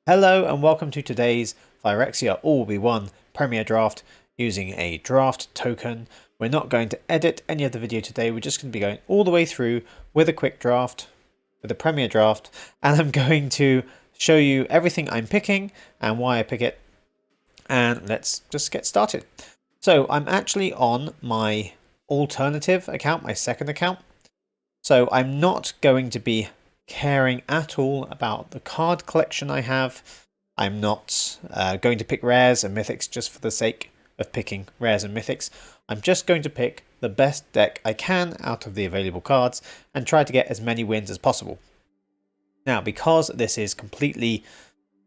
Hello and welcome to today's Phyrexia All-Will-Be-One Premier Draft using a draft token. We're not going to edit any of the video today, we're just going to be going all the way through with a quick draft, with a Premier Draft, and I'm going to show you everything I'm picking and why I pick it, and let's just get started. So I'm actually on my alternative account, my second account, so I'm not going to be caring at all about the card collection I have. I'm not going to pick rares and mythics just for the sake of picking rares and mythics. I'm just going to pick the best deck I can out of the available cards and try to get as many wins as possible. Now, because this is completely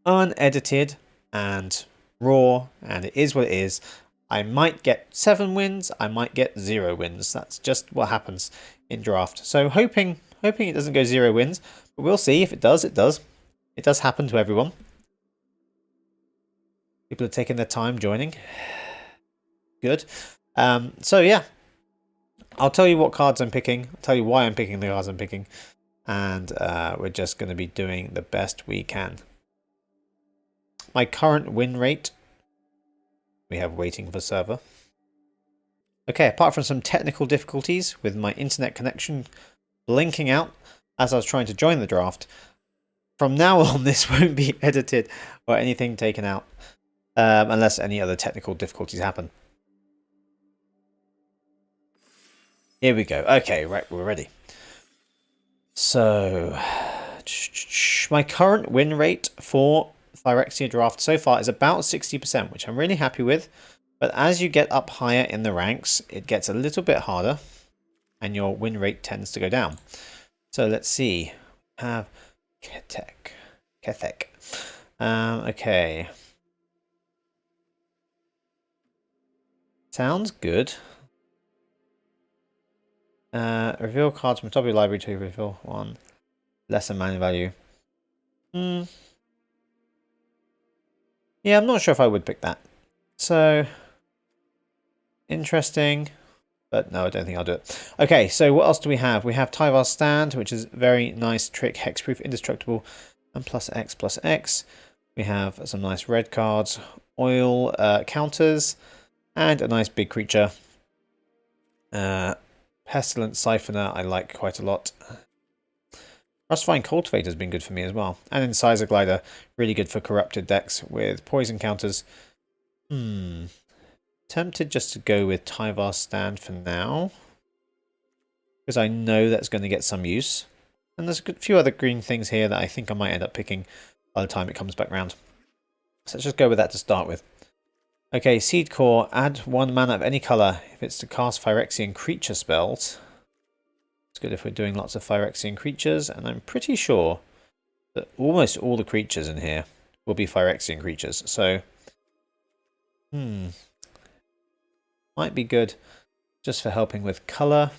unedited and raw, and it is what it is, I might get 7 wins, I might get 0 wins. That's just what happens in draft. So hoping it doesn't go 0 wins, but we'll see. If it does, it does. It does happen to everyone. People are taking their time joining. Good. So yeah, I'll tell you what cards I'm picking. I'll tell you why I'm picking the cards I'm picking. And we're just going to be doing the best we can. My current win rate, we have waiting for server. Okay, apart from some technical difficulties with my internet connection blinking out as I was trying to join the draft, from now on this won't be edited or anything taken out unless any other technical difficulties happen. Here we go. Okay, right, we're ready. So, my current win rate for Phyrexia draft so far is about 60%, which I'm really happy with. But as you get up higher in the ranks, it gets a little bit harder and your win rate tends to go down. So let's see. We have Kethek. Okay. Sounds good. Reveal cards from top of your library to reveal one. Lesser mana value. Yeah, I'm not sure if I would pick that. So, interesting. But no, I don't think I'll do it. Okay, so what else do we have? We have Tyvar's Stand, which is very nice trick, hexproof, indestructible, and +X/+X. We have some nice red cards, oil counters, and a nice big creature. Pestilent Siphoner I like quite a lot. Rustifying Cultivator has been good for me as well. And Incisor Glider, really good for corrupted decks with poison counters. Tempted just to go with Tyvar's Stand for now, because I know that's going to get some use. And there's a few other green things here that I think I might end up picking by the time it comes back round. So let's just go with that to start with. Okay, Seed Core, add 1 mana of any colour if it's to cast Phyrexian creature spells. It's good if we're doing lots of Phyrexian creatures, and I'm pretty sure that almost all the creatures in here will be Phyrexian creatures. So, might be good just for helping with colour.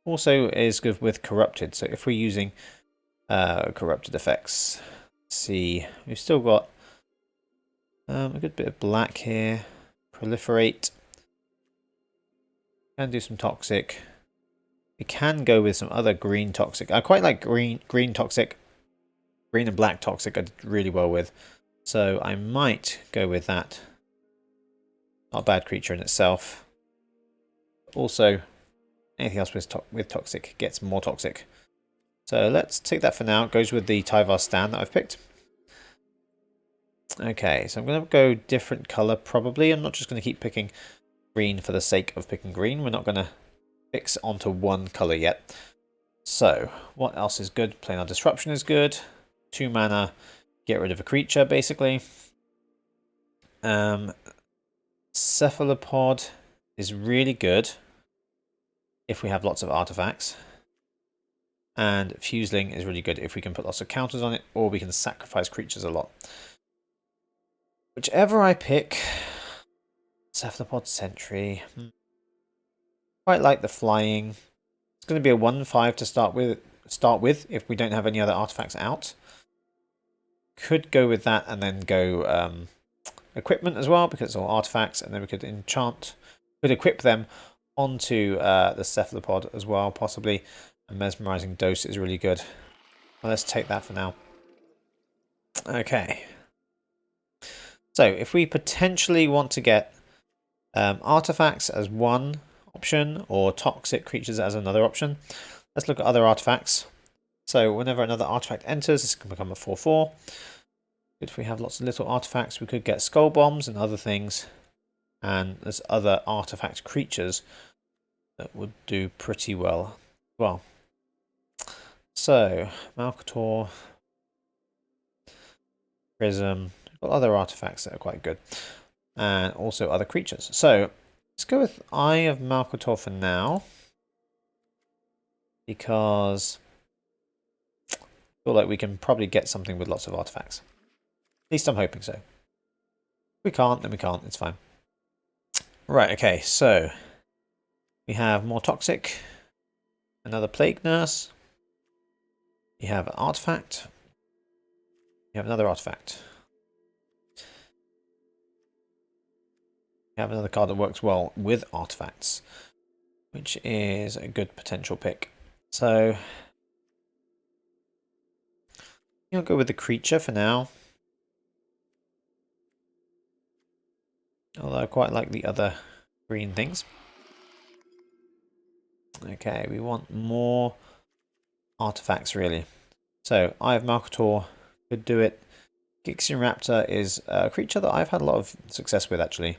Also is good with corrupted. So if we're using corrupted effects, let's see, we've still got a good bit of black here. Proliferate. Can do some toxic. We can go with some other green toxic. I quite like green toxic. Green and black toxic I did really well with. So I might go with that. Not a bad creature in itself. Also, anything else with toxic gets more toxic. So let's take that for now. It goes with the Tyvar Stand that I've picked. Okay, so I'm going to go different colour probably. I'm not just going to keep picking green for the sake of picking green. We're not going to fix onto one colour yet. So, what else is good? Planar Disruption is good. 2 mana, get rid of a creature basically. Cephalopod is really good if we have lots of artifacts. And Fuseling is really good if we can put lots of counters on it, or we can sacrifice creatures a lot. Whichever I pick, Cephalopod Sentry. Quite like the flying. It's going to be a 1/5 to start with if we don't have any other artifacts out. Could go with that and then go equipment as well, because it's all artifacts, and then we could equip them onto the Cephalopod as well, possibly. A Mesmerizing Dose is really good. Well, let's take that for now. Okay. So if we potentially want to get artifacts as one option or toxic creatures as another option, let's look at other artifacts. So whenever another artifact enters, this can become a 4/4. If we have lots of little artifacts, we could get skull bombs and other things. And there's other artifact creatures that would do pretty well. So Malcator, Prism, we've got other artifacts that are quite good. And also other creatures. So let's go with Eye of Malcator for now. Because I feel like we can probably get something with lots of artifacts. At least I'm hoping so. If we can't, then we can't. It's fine. Right, okay, so we have more toxic, another plague nurse. You have an artifact. You have another artifact. You have another card that works well with artifacts, which is a good potential pick. So you'll go with the creature for now. Although I quite like the other green things. Okay, we want more artifacts really. So Eye of Malcator could do it. Gixian Raptor is a creature that I've had a lot of success with actually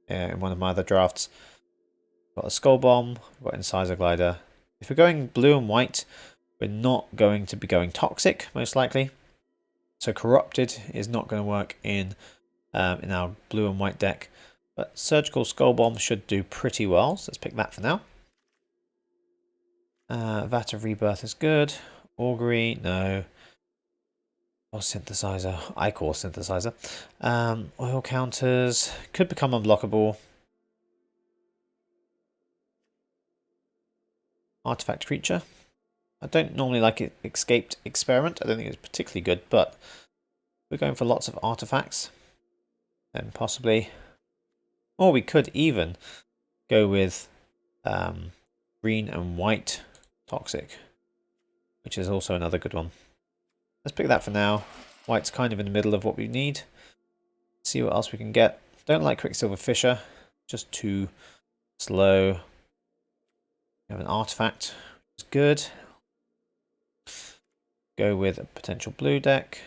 in one of my other drafts. Got a Skull Bomb, got Incisor Glider. If we're going blue and white, we're not going to be going toxic most likely. So Corrupted is not going to work in our blue and white deck. But Surgical Skull Bomb should do pretty well, so let's pick that for now. Vat of Rebirth is good. Augury, no. Or Synthesizer, Ichor Synthesizer. Oil Counters could become unblockable. Artifact Creature. I don't normally like it. Escaped Experiment. I don't think it's particularly good, but we're going for lots of artifacts. Then possibly. Or we could even go with green and white Toxic, which is also another good one. Let's pick that for now. White's kind of in the middle of what we need. See what else we can get. Don't like Quicksilver Fisher. Just too slow. We have an artifact, which is good. Go with a potential blue deck.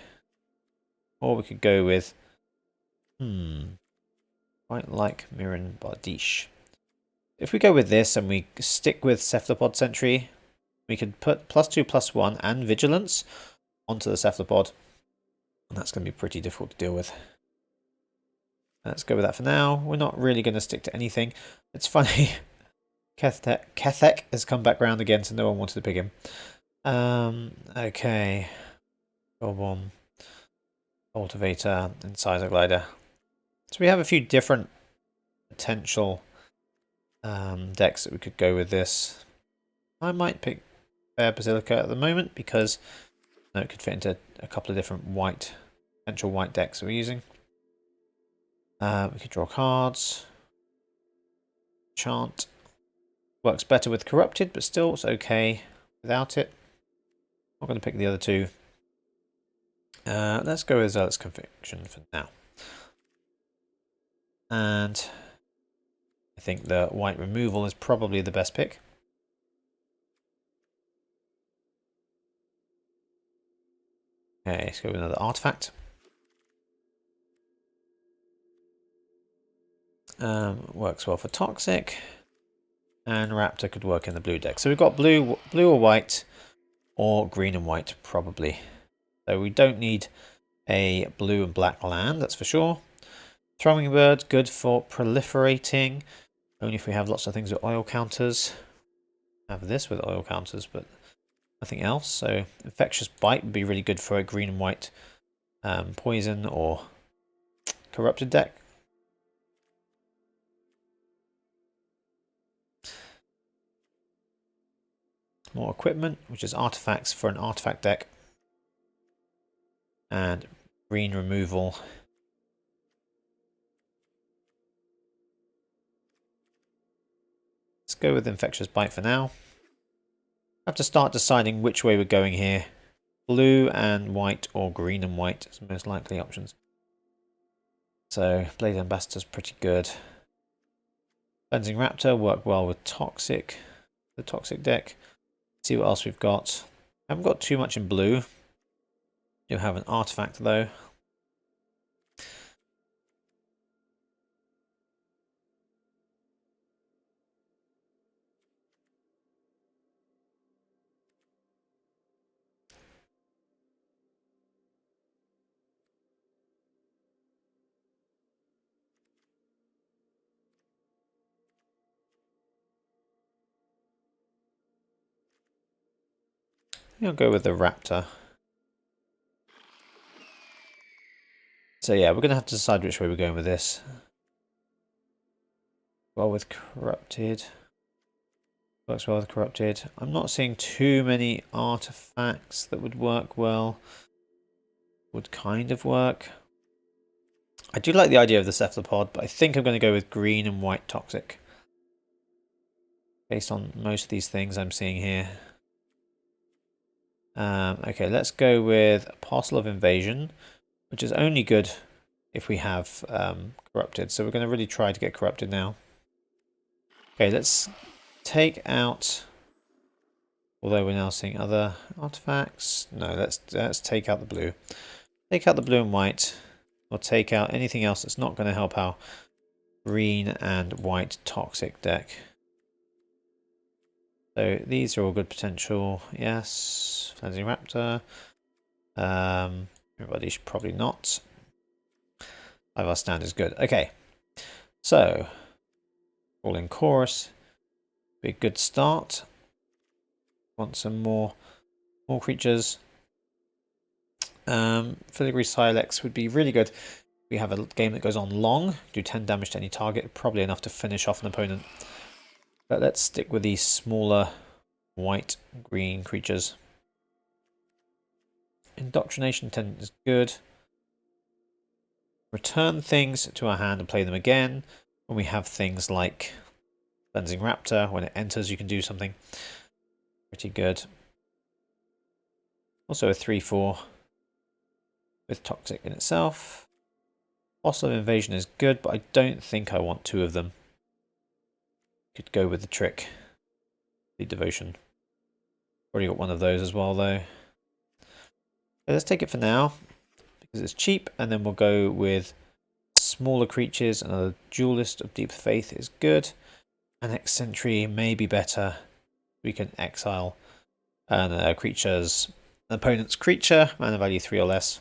Or we could go with quite like Mirren Bardiche. If we go with this and we stick with Cephalopod Sentry, we could put +2/+1 and Vigilance onto the Cephalopod. And that's going to be pretty difficult to deal with. Let's go with that for now. We're not really going to stick to anything. It's funny. Kethek has come back round again, so no one wanted to pick him. Okay. Bomb, Cultivator, Incisor Glider. So we have a few different potential decks that we could go with this. I might pick Fair Basilica at the moment because it could fit into a couple of different potential white decks we're using. We could draw cards. Chant. Works better with Corrupted, but still it's okay without it. I'm going to pick the other two. Let's go with Zealot's Conviction for now. And I think the white removal is probably the best pick. Okay, let's go with another artifact. Works well for Toxic. And Raptor could work in the blue deck. So we've got blue or white, or green and white probably. So we don't need a blue and black land, that's for sure. Throwing Bird, good for proliferating. Only if we have lots of things with oil counters. I have this with oil counters, but nothing else. So Infectious Bite would be really good for a green and white poison or corrupted deck. More equipment, which is artifacts for an artifact deck. And green removal. Let's go with Infectious Bite for now. I have to start deciding which way we're going here. blue and white or green and white is the most likely options. So Blade Ambassador's pretty good. Cleansing Raptor work well with Toxic, the Toxic deck. See what else we've got. Haven't got too much in blue. Do have an artifact though. I'll go with the Raptor. So yeah, we're going to have to decide which way we're going with this. Well, with Corrupted. Works well with Corrupted. I'm not seeing too many artifacts that would work well. Would kind of work. I do like the idea of the Cephalopod, but I think I'm going to go with green and white Toxic. Based on most of these things I'm seeing here. Okay, let's go with Apostle of Invasion, which is only good if we have Corrupted. So we're going to really try to get Corrupted now. Okay, let's take out, although we're now seeing other artifacts. No, let's take out the blue. Take out the blue and white, or take out anything else that's not going to help our green and white Toxic deck. So these are all good potential. Yes, Cleansing Raptor. Everybody should probably not. 5R stand is good. Okay, so Falling Chorus, be a good start. Want some more creatures. Filigree Silex would be really good. We have a game that goes on long, do 10 damage to any target, probably enough to finish off an opponent. But let's stick with these smaller white-green creatures. Indoctrination Tenant is good. Return things to our hand and play them again. When we have things like Cleansing Raptor, when it enters you can do something. Pretty good. Also a 3/4 with Toxic in itself. Hostile Invasion is good, but I don't think I want two of them. Could go with the trick. The Devotion. Already got one of those as well though. So let's take it for now because it's cheap, and then we'll go with smaller creatures. Another Duelist of Deep Faith is good. Annex Sentry may be better. We can exile an opponent's creature, mana value 3 or less.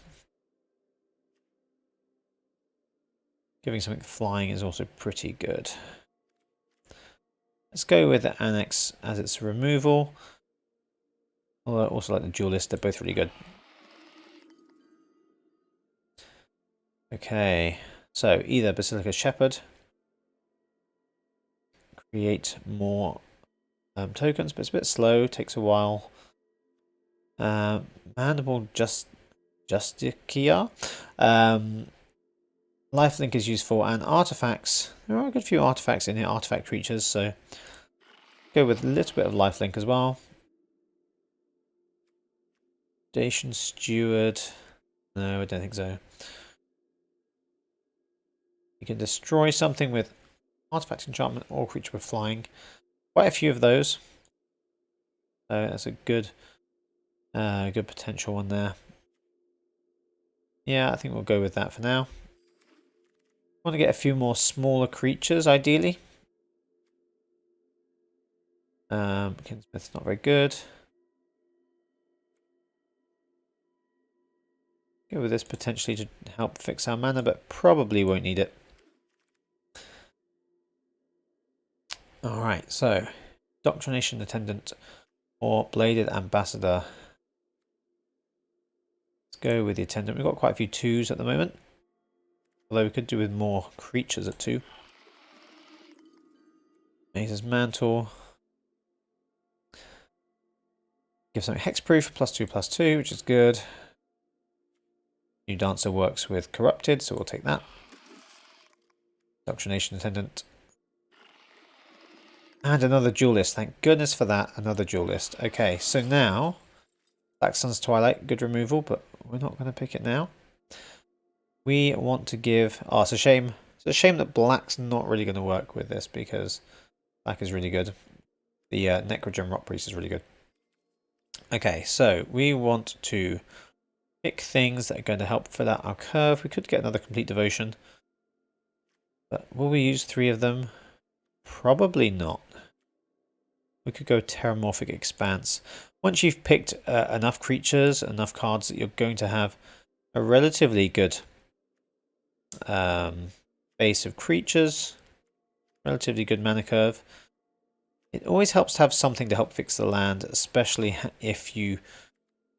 Giving something flying is also pretty good. Let's go with the Annex as its removal. Although I also like the Duelist, they're both really good. Okay, so either Basilica Shepherd, create more tokens, but it's a bit slow, takes a while. Mandible Justicia. Lifelink is useful, and artifacts. There are a good few artifacts in here, artifact creatures, so go with a little bit of lifelink as well. Station Steward. No, I don't think so. You can destroy something with artifact enchantment or creature with flying. Quite a few of those. So that's a good potential one there. Yeah, I think we'll go with that for now. Want to get a few more smaller creatures, ideally. Kinsmith's not very good. Go with this potentially to help fix our mana, but probably won't need it. Alright, so Doctrination Attendant or Bladed Ambassador. Let's go with the Attendant. We've got quite a few 2s at the moment. Although we could do with more creatures at 2. Maze's Mantle. Give something hexproof, +2/+2, which is good. New Dancer works with Corrupted, so we'll take that. Doctrination Attendant. And another Duelist. Thank goodness for that. Another Duelist. Okay, so now Black Sun's Twilight, good removal, but we're not going to pick it now. We want to give... Oh, it's a shame. It's a shame that Black's not really going to work with this because Black is really good. The Necrogen Rock Priest is really good. Okay, so we want to pick things that are going to help fill out our curve. We could get another Complete Devotion. But will we use 3 of them? Probably not. We could go Terramorphic Expanse. Once you've picked enough creatures, enough cards that you're going to have a relatively good base of creatures, relatively good mana curve. It always helps to have something to help fix the land, especially if you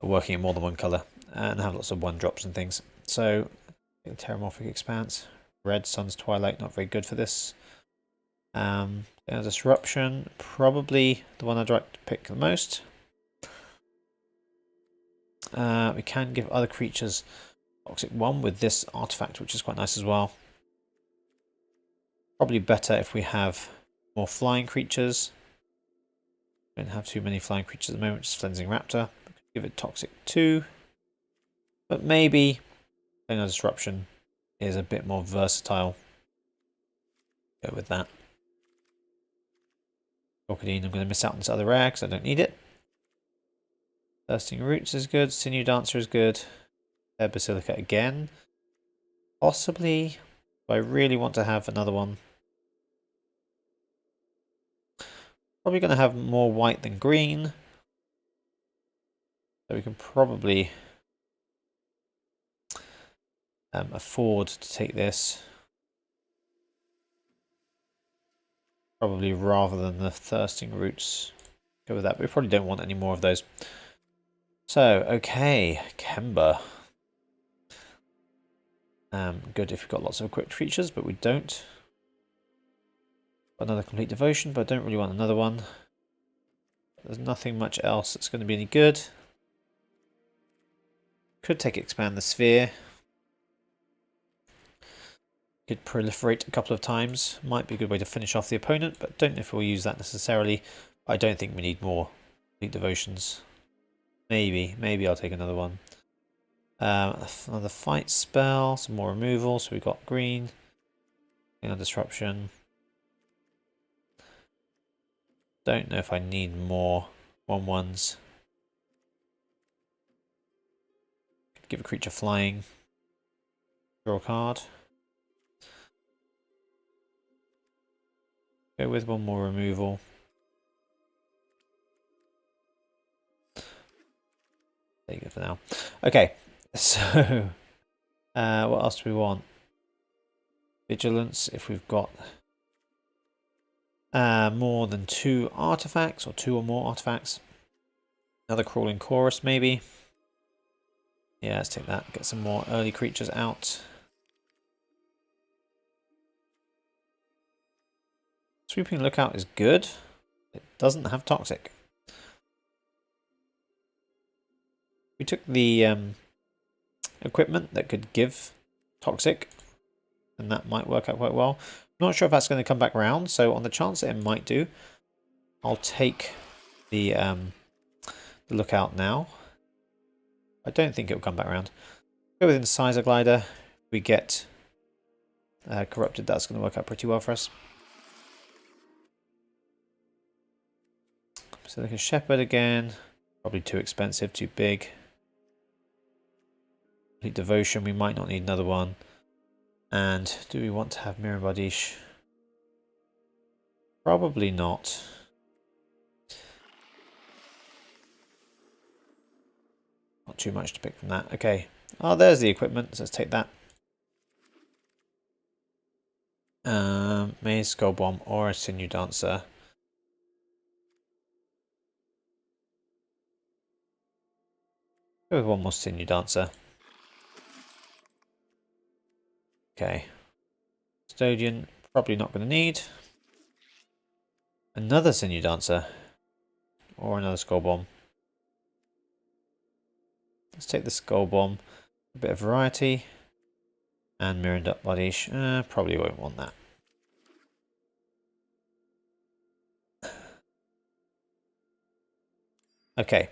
are working in more than one colour and have lots of 1-drops and things. So, Terramorphic Expanse. Red Sun's Twilight, not very good for this. Disruption, probably the one I'd like to pick the most. We can give other creatures Toxic 1 with this artifact, which is quite nice as well. Probably better if we have more flying creatures. Don't have too many flying creatures at the moment, just Flensing Raptor. Give it Toxic 2. But maybe Disruption is a bit more versatile. Go with that. Crocodile, I'm going to miss out on this other rare because I don't need it. Thirsting Roots is good. Sinew Dancer is good. Air Basilica again. Possibly. If I really want to have another one. Probably going to have more white than green. So we can probably afford to take this. Probably rather than the Thirsting Roots. Go with that. But we probably don't want any more of those. So, okay. Kemba. Good if you've got lots of equipped creatures, but we don't. Another Complete Devotion, but I don't really want another one. There's nothing much else that's going to be any good. Could take Expand the Sphere. Could proliferate a couple of times. Might be a good way to finish off the opponent, but don't know if we'll use that necessarily. I don't think we need more Complete Devotions. Maybe I'll take another one. Another fight spell, some more removal. So we've got green, Disruption. Don't know if I need more 1/1s. Give a creature flying. Draw a card. Go with one more removal. There you go for now. Okay, so what else do we want? Vigilance, if we've got more than 2 artifacts, or 2 or more artifacts. Another Crawling Chorus, maybe. Yeah, let's take that. Get some more early creatures out. Sweeping Lookout is good. It doesn't have Toxic. We took the equipment that could give Toxic, and that might work out quite well. I'm not sure if that's going to come back around, so on the chance that it might do, I'll take the Lookout now. I don't think it'll come back around. Go with Incisor Glider. If we get corrupted, that's going to work out pretty well for us. Basilica Shepherd again. Probably too expensive, too big. Complete Devotion, we might not need another one. And do we want to have Mirabadish? Probably not. Not too much to pick from that. Okay. Oh, there's the equipment. So let's take that. Maze, Skull Bomb, or a Sinew Dancer. Go with one more Sinew Dancer. Okay. Custodian, probably not going to need. Another Sinew Dancer. Or another Skull Bomb. Let's take the Skull Bomb. A bit of variety. And Mirrored Up Bodish. Probably won't want that. Okay.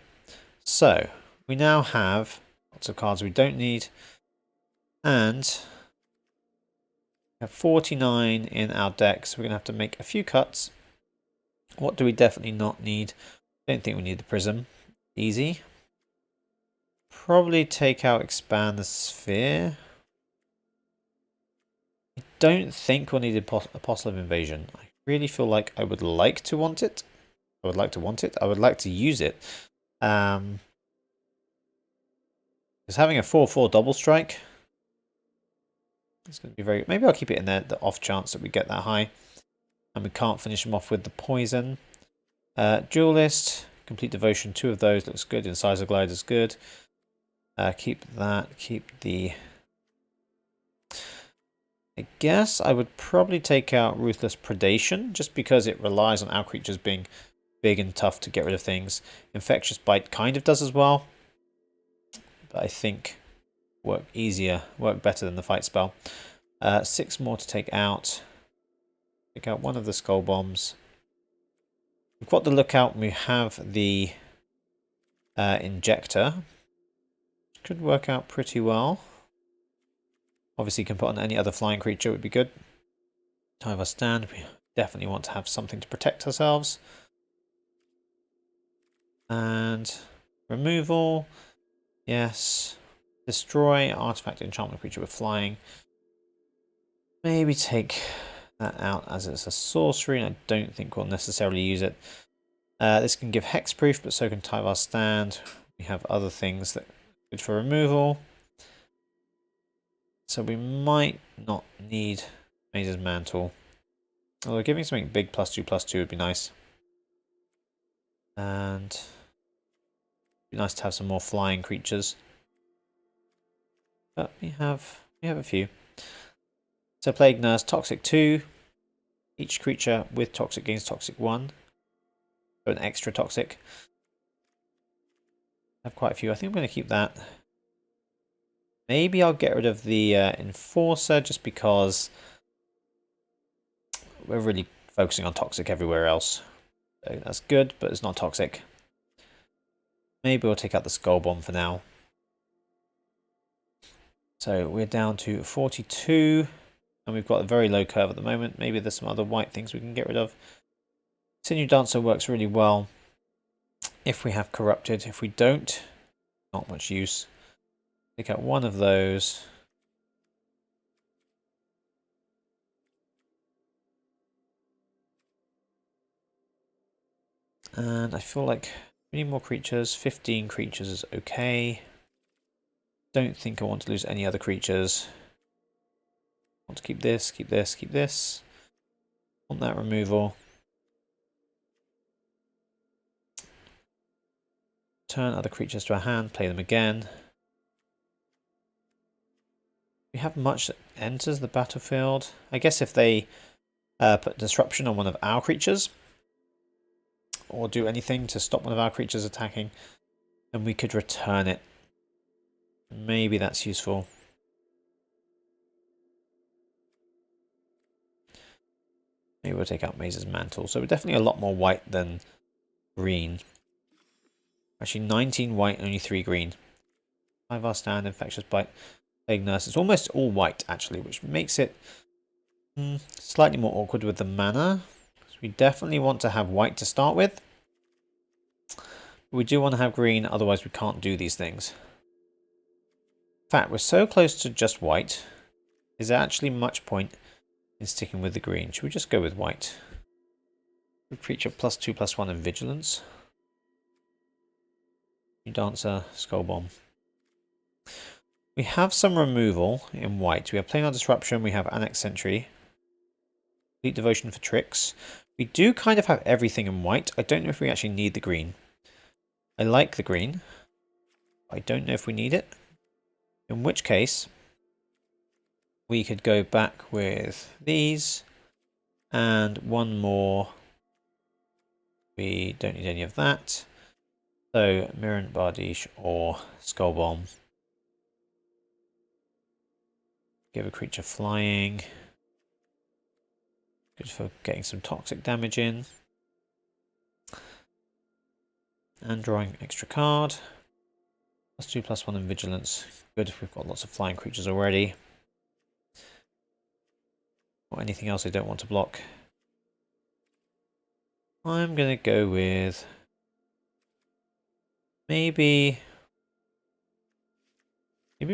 So, we now have lots of cards we don't need, and we have 49 in our deck, so we're going to have to make a few cuts. What do we definitely not need? Don't think we need the prism. Easy. Probably take out expand the sphere. I don't think we'll need Apostle of Invasion. I really feel like I would like to want it. I would like to use it. Because having a 4/4 double strike is going to be very... Maybe I'll keep it in there, the off chance that we get that high. And we can't finish them off with the poison. Duelist, Complete Devotion, 2 of those looks good. Incisor Glide is good. Keep that. Keep the... I guess I would probably take out Ruthless Predation, just because it relies on our creatures being big and tough to get rid of things. Infectious Bite kind of does as well, but I think work better than the fight spell. 6 more to take out. Take out one of the Skull Bombs. We've got the Lookout, and we have the Injector. Could work out pretty well. Obviously, you can put on any other flying creature, would be good. Time of our stand, we definitely want to have something to protect ourselves. And removal, yes. Destroy artifact enchantment creature with flying. Maybe take that out as it's a sorcery, and I don't think we'll necessarily use it. This can give hexproof, but so can Tyvar Stand. We have other things that are good for removal. So we might not need Maze's Mantle. Although giving something big +2/+2 would be nice. And it'd be nice to have some more flying creatures. But we have a few. So Plague Nurse, Toxic 2. Each creature with Toxic gains Toxic 1. So an extra Toxic. I have quite a few. I think I'm going to keep that. Maybe I'll get rid of the Enforcer just because we're really focusing on Toxic everywhere else. So that's good, but it's not Toxic. Maybe we'll take out the Skull Bomb for now. So we're down to 42, and we've got a very low curve at the moment. Maybe there's some other white things we can get rid of. Sinew Dancer works really well if we have Corrupted. If we don't, not much use. Take out one of those. And I feel like we need more creatures. 15 creatures is okay. Don't think I want to lose any other creatures. I want to keep this, keep this, keep this. Want that removal. Turn other creatures to our hand, play them again. We have much that enters the battlefield. I guess if they put disruption on one of our creatures, or do anything to stop one of our creatures attacking, then we could return it. Maybe that's useful. Maybe we'll take out Maze's Mantle. So we're definitely a lot more white than green. Actually 19 white, only 3 green. 5R Stand, Infectious Bite, Plague Nurse. It's almost all white actually, which makes it slightly more awkward with the mana. So we definitely want to have white to start with. But we do want to have green, otherwise we can't do these things. In fact, we're so close to just white. Is there actually much point in sticking with the green? Should we just go with white? Creature +2/+1 in Vigilance. New Dancer, Skull Bomb. We have some removal in white. We have Planar Disruption, we have Annex Sentry. Complete Devotion for tricks. We do kind of have everything in white. I don't know if we actually need the green. I like the green. I don't know if we need it. In which case, we could go back with these. And one more. We don't need any of that. So, Mirror Bardiche or Skull Bomb. Give a creature flying. Good for getting some toxic damage in. And drawing extra card. +2/+1 in vigilance. Good, we've got lots of flying creatures already. Or anything else I don't want to block. I'm going to go with maybe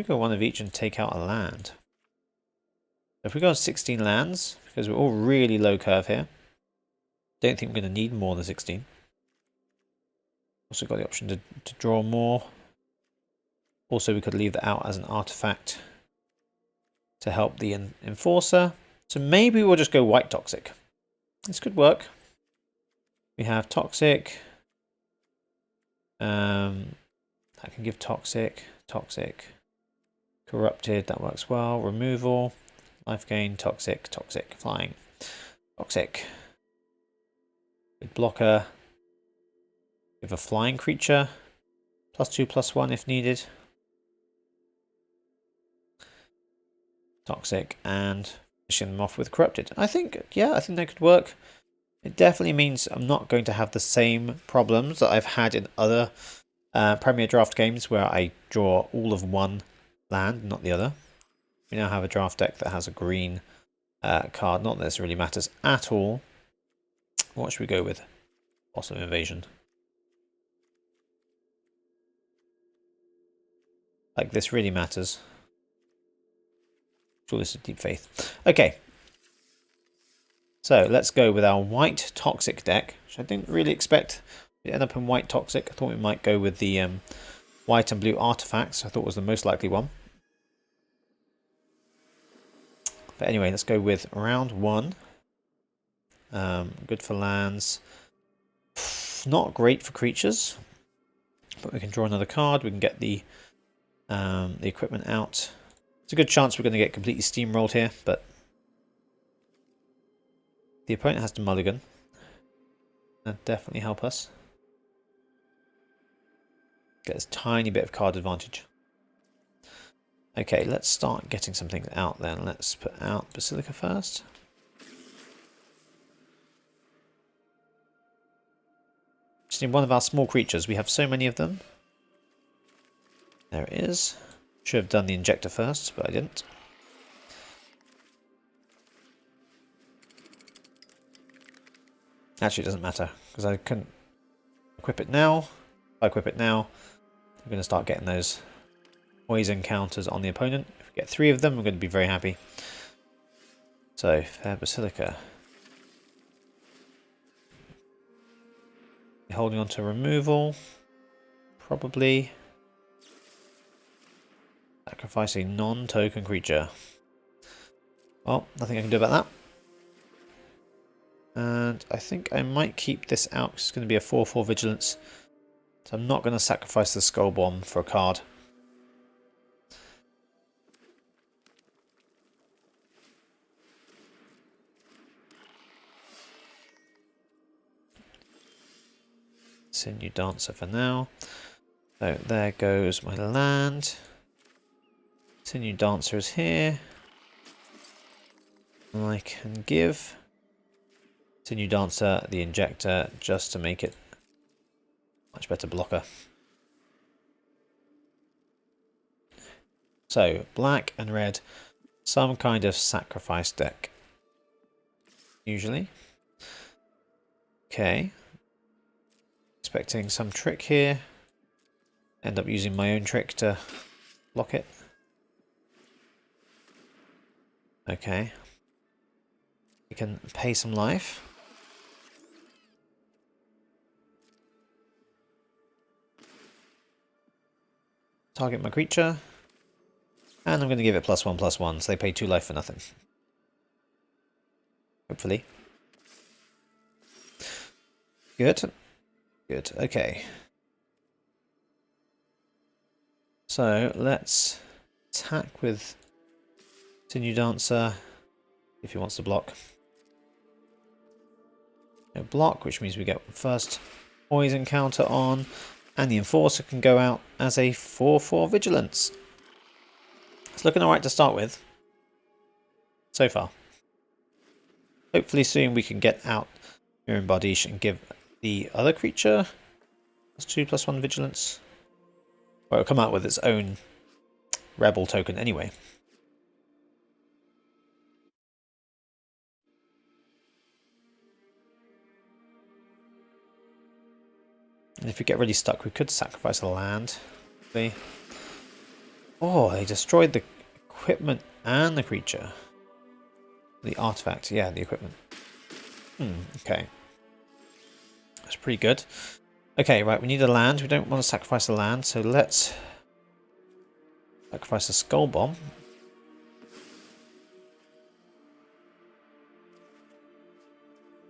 go one of each and take out a land. If we go on 16 lands, because we're all really low curve here, don't think we're going to need more than 16. Also got the option to draw more. Also, we could leave that out as an artifact to help the enforcer. So maybe we'll just go white toxic. This could work. We have toxic. I can give toxic, corrupted. That works well. Removal, life gain, toxic, flying, toxic. Good blocker. We have a flying creature. +2/+1 if needed. Toxic and finishing them off with corrupted. I think that could work. It definitely means I'm not going to have the same problems that I've had in other Premier Draft games where I draw all of one land, not the other. We now have a draft deck that has a green card. Not that this really matters at all. What should we go with? Awesome Invasion. Like, this really matters. Sure, this is Deep Faith. Okay. So let's go with our white toxic deck, which I didn't really expect to end up in white toxic. I thought we might go with the white and blue artifacts. I thought was the most likely one. But anyway, let's go with round 1. Good for lands. Not great for creatures, but we can draw another card. We can get the equipment out. It's a good chance we're going to get completely steamrolled here, but the opponent has to mulligan. That'll definitely help us. Get this tiny bit of card advantage. Okay, let's start getting something out then. Let's put out Basilica first. Just need one of our small creatures. We have so many of them. There it is. Should have done the injector first, but I didn't. Actually, it doesn't matter, because I couldn't equip it now. If I equip it now, I'm going to start getting those poison counters on the opponent. If we get 3 of them, we're going to be very happy. So, Fair Basilica. You're holding on to removal. Probably. Sacrifice a non-token creature. Well, nothing I can do about that. And I think I might keep this out because it's going to be a 4/4 vigilance. So I'm not going to sacrifice the Skull Bomb for a card. Sinew Dancer for now. So there goes my land. Sinew Dancer is here. And I can give Sinew Dancer the injector just to make it much better blocker. So black and red, some kind of sacrifice deck. Usually. Okay. Expecting some trick here. End up using my own trick to block it. Okay. We can pay some life. Target my creature. And I'm going to give it +1/+1, so they pay 2 life for nothing. Hopefully. Good. Good, okay. So let's attack with Sinew Dancer if he wants to block. No block, which means we get first poison counter on, and the enforcer can go out as a 4/4 vigilance. It's looking alright to start with. So far. Hopefully soon we can get out Mirin Bardiche and give the other creature +2/+1 vigilance. Well, it'll come out with its own rebel token anyway. And if we get really stuck, we could sacrifice a land. Oh, they destroyed the equipment and the creature. The artifact, yeah, the equipment. Okay. That's pretty good. Okay, right, we need a land. We don't want to sacrifice a land, so let's sacrifice a skull bomb.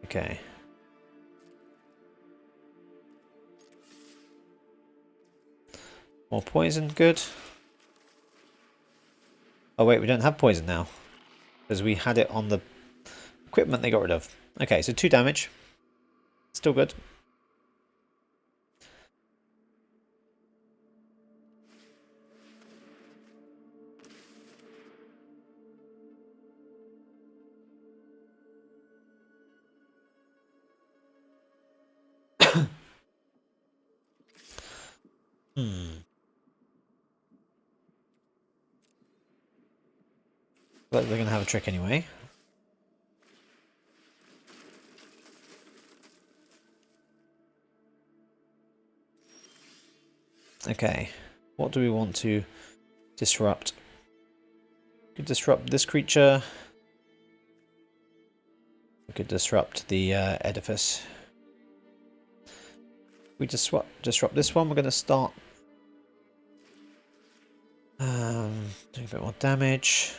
Okay. More poison, good. Oh wait, we don't have poison now. Because we had it on the equipment they got rid of. Okay, so 2 damage. Still good. But they're going to have a trick anyway. Okay, what do we want to disrupt? We could disrupt this creature. We could disrupt the edifice. If we disrupt this one, we're going to start doing a bit more damage.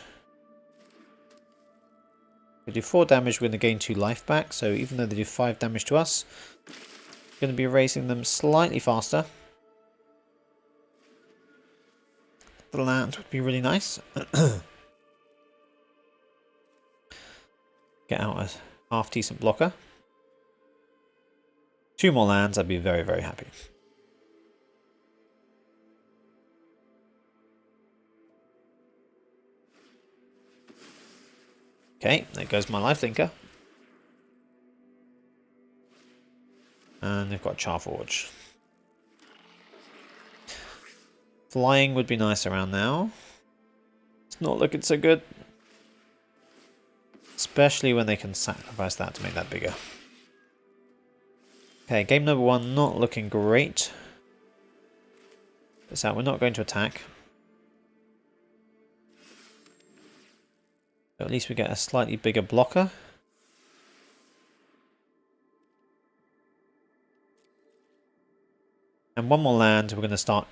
If we do 4 damage, we're going to gain 2 life back. So even though they do 5 damage to us, we're going to be erasing them slightly faster. The land would be really nice. Get out a half decent blocker. 2 more lands, I'd be very, very happy. Okay, there goes my lifelinker. And they've got Charforge. Flying would be nice around now. It's not looking so good. Especially when they can sacrifice that to make that bigger. Okay, game number 1 not looking great. This out, we're not going to attack. But at least we get a slightly bigger blocker. And 1 more land, we're going to start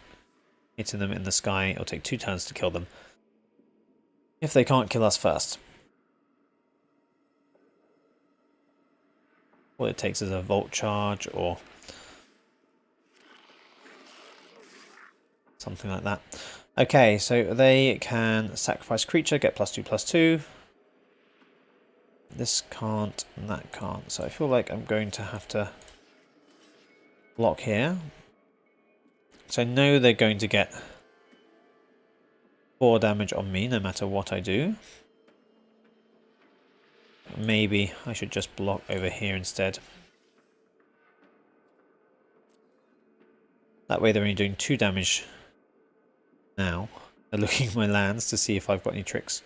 hitting them in the sky. It'll take 2 turns to kill them. If they can't kill us first. All it takes is a Volt Charge or something like that. Okay, so they can sacrifice creature, get +2/+2. This can't and that can't. So I feel like I'm going to have to block here. So I know they're going to get 4 damage on me no matter what I do. Maybe I should just block over here instead. That way they're only doing 2 damage now. They're looking at my lands to see if I've got any tricks.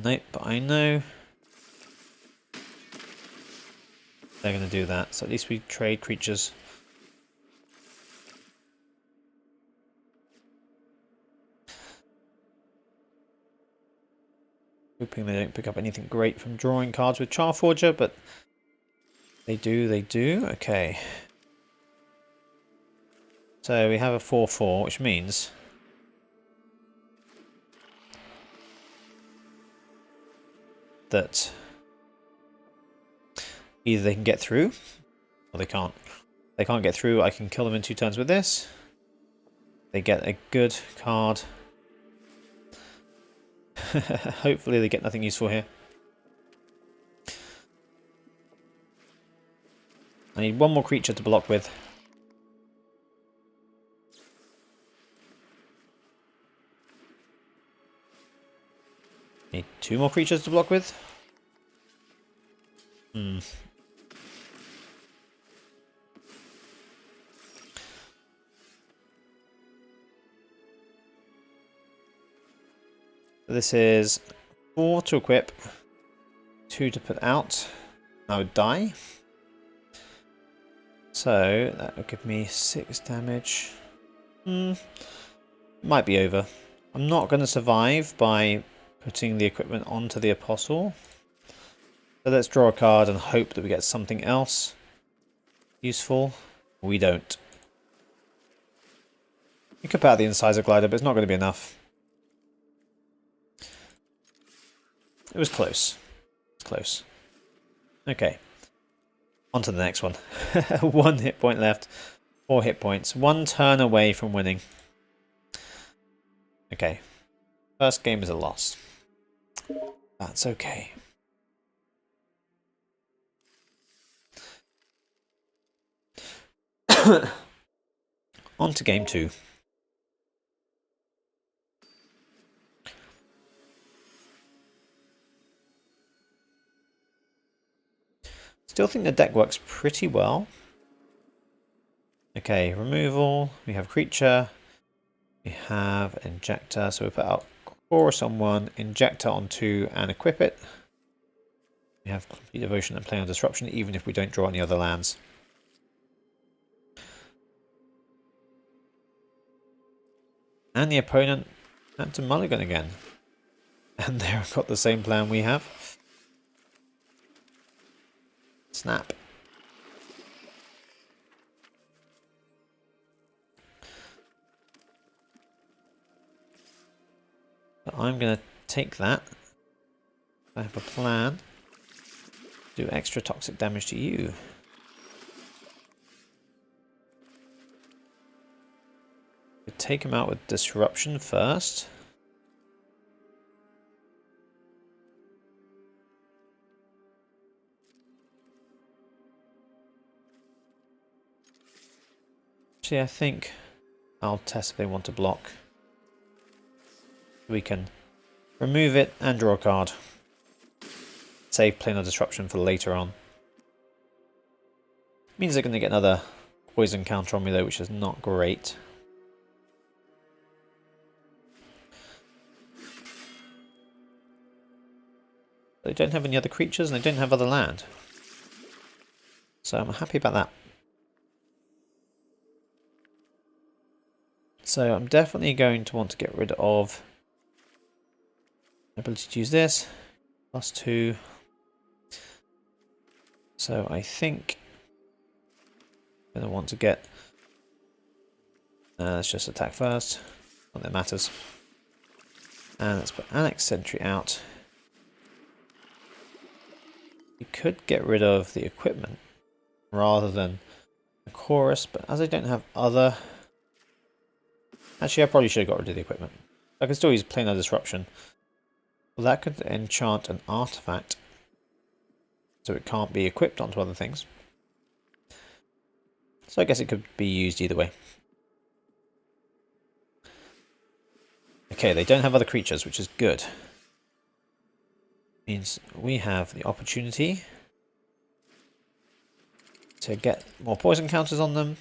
Nope, but I know they're going to do that. So at least we trade creatures. Hoping they don't pick up anything great from drawing cards with Charforger, but they do. Okay. So we have a 4/4, which means that either they can get through, or they can't. If they can't get through, I can kill them in 2 turns with this. They get a good card. Hopefully they get nothing useful here. I need 1 more creature to block with. Need 2 more creatures to block with. This is 4 to equip, 2 to put out. I would die. So that would give me 6 damage. Might be over. I'm not going to survive by putting the equipment onto the Apostle. So let's draw a card and hope that we get something else useful. We don't. You could put out the Incisor Glider, but it's not going to be enough. It was close. It's close. Okay. On to the next one. 1 hit point left. 4 hit points. 1 turn away from winning. Okay. First game is a loss. That's okay. On to game 2. Still think the deck works pretty well. Okay, removal. We have creature. We have injector. So we put out Chorus on 1, injector on 2, and equip it. We have complete devotion and play on disruption, even if we don't draw any other lands. And the opponent had to mulligan again. And they've got the same plan we have. Snap. But I'm going to take that. I have a plan. Do extra toxic damage to you. We'll take him out with disruption first. Actually, I think I'll test if they want to block. We can remove it and draw a card. Save planar disruption for later on. Means they're going to get another poison counter on me though, which is not great. They don't have any other creatures and they don't have other land. So I'm happy about that. So I'm definitely going to want to get rid of the ability to use this. +2. So I think I'm going to want to get... let's just attack first. Not that it matters. And let's put Annex Sentry out. We could get rid of the equipment rather than the chorus, but as I don't have other... Actually, I probably should have got rid of the equipment. I can still use planar disruption. Well, that could enchant an artifact, so it can't be equipped onto other things. So I guess it could be used either way. Okay, they don't have other creatures, which is good. Means we have the opportunity to get more poison counters on them.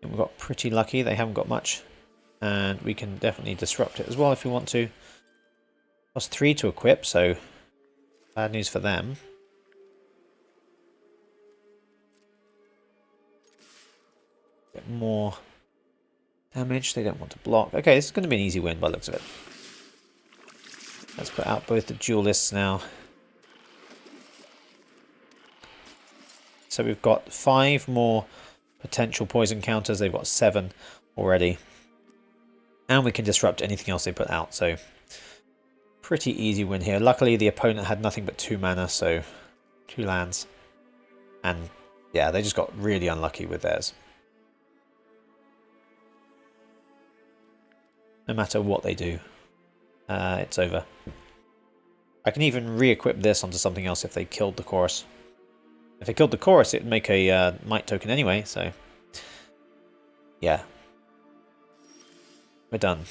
And we got pretty lucky, they haven't got much. And we can definitely disrupt it as well if we want to. +3 to equip, so bad news for them. Get more damage, they don't want to block. Okay, this is going to be an easy win by the looks of it. Let's put out both the duelists now. So we've got 5 more potential poison counters. They've got 7 already. And we can disrupt anything else they put out. So pretty easy win here. Luckily the opponent had nothing but 2 mana, so 2 lands. And yeah, they just got really unlucky with theirs. No matter what they do, it's over. I can even re-equip this onto something else if they killed the chorus. If they killed the chorus, it'd make a might token anyway, so yeah. We're done.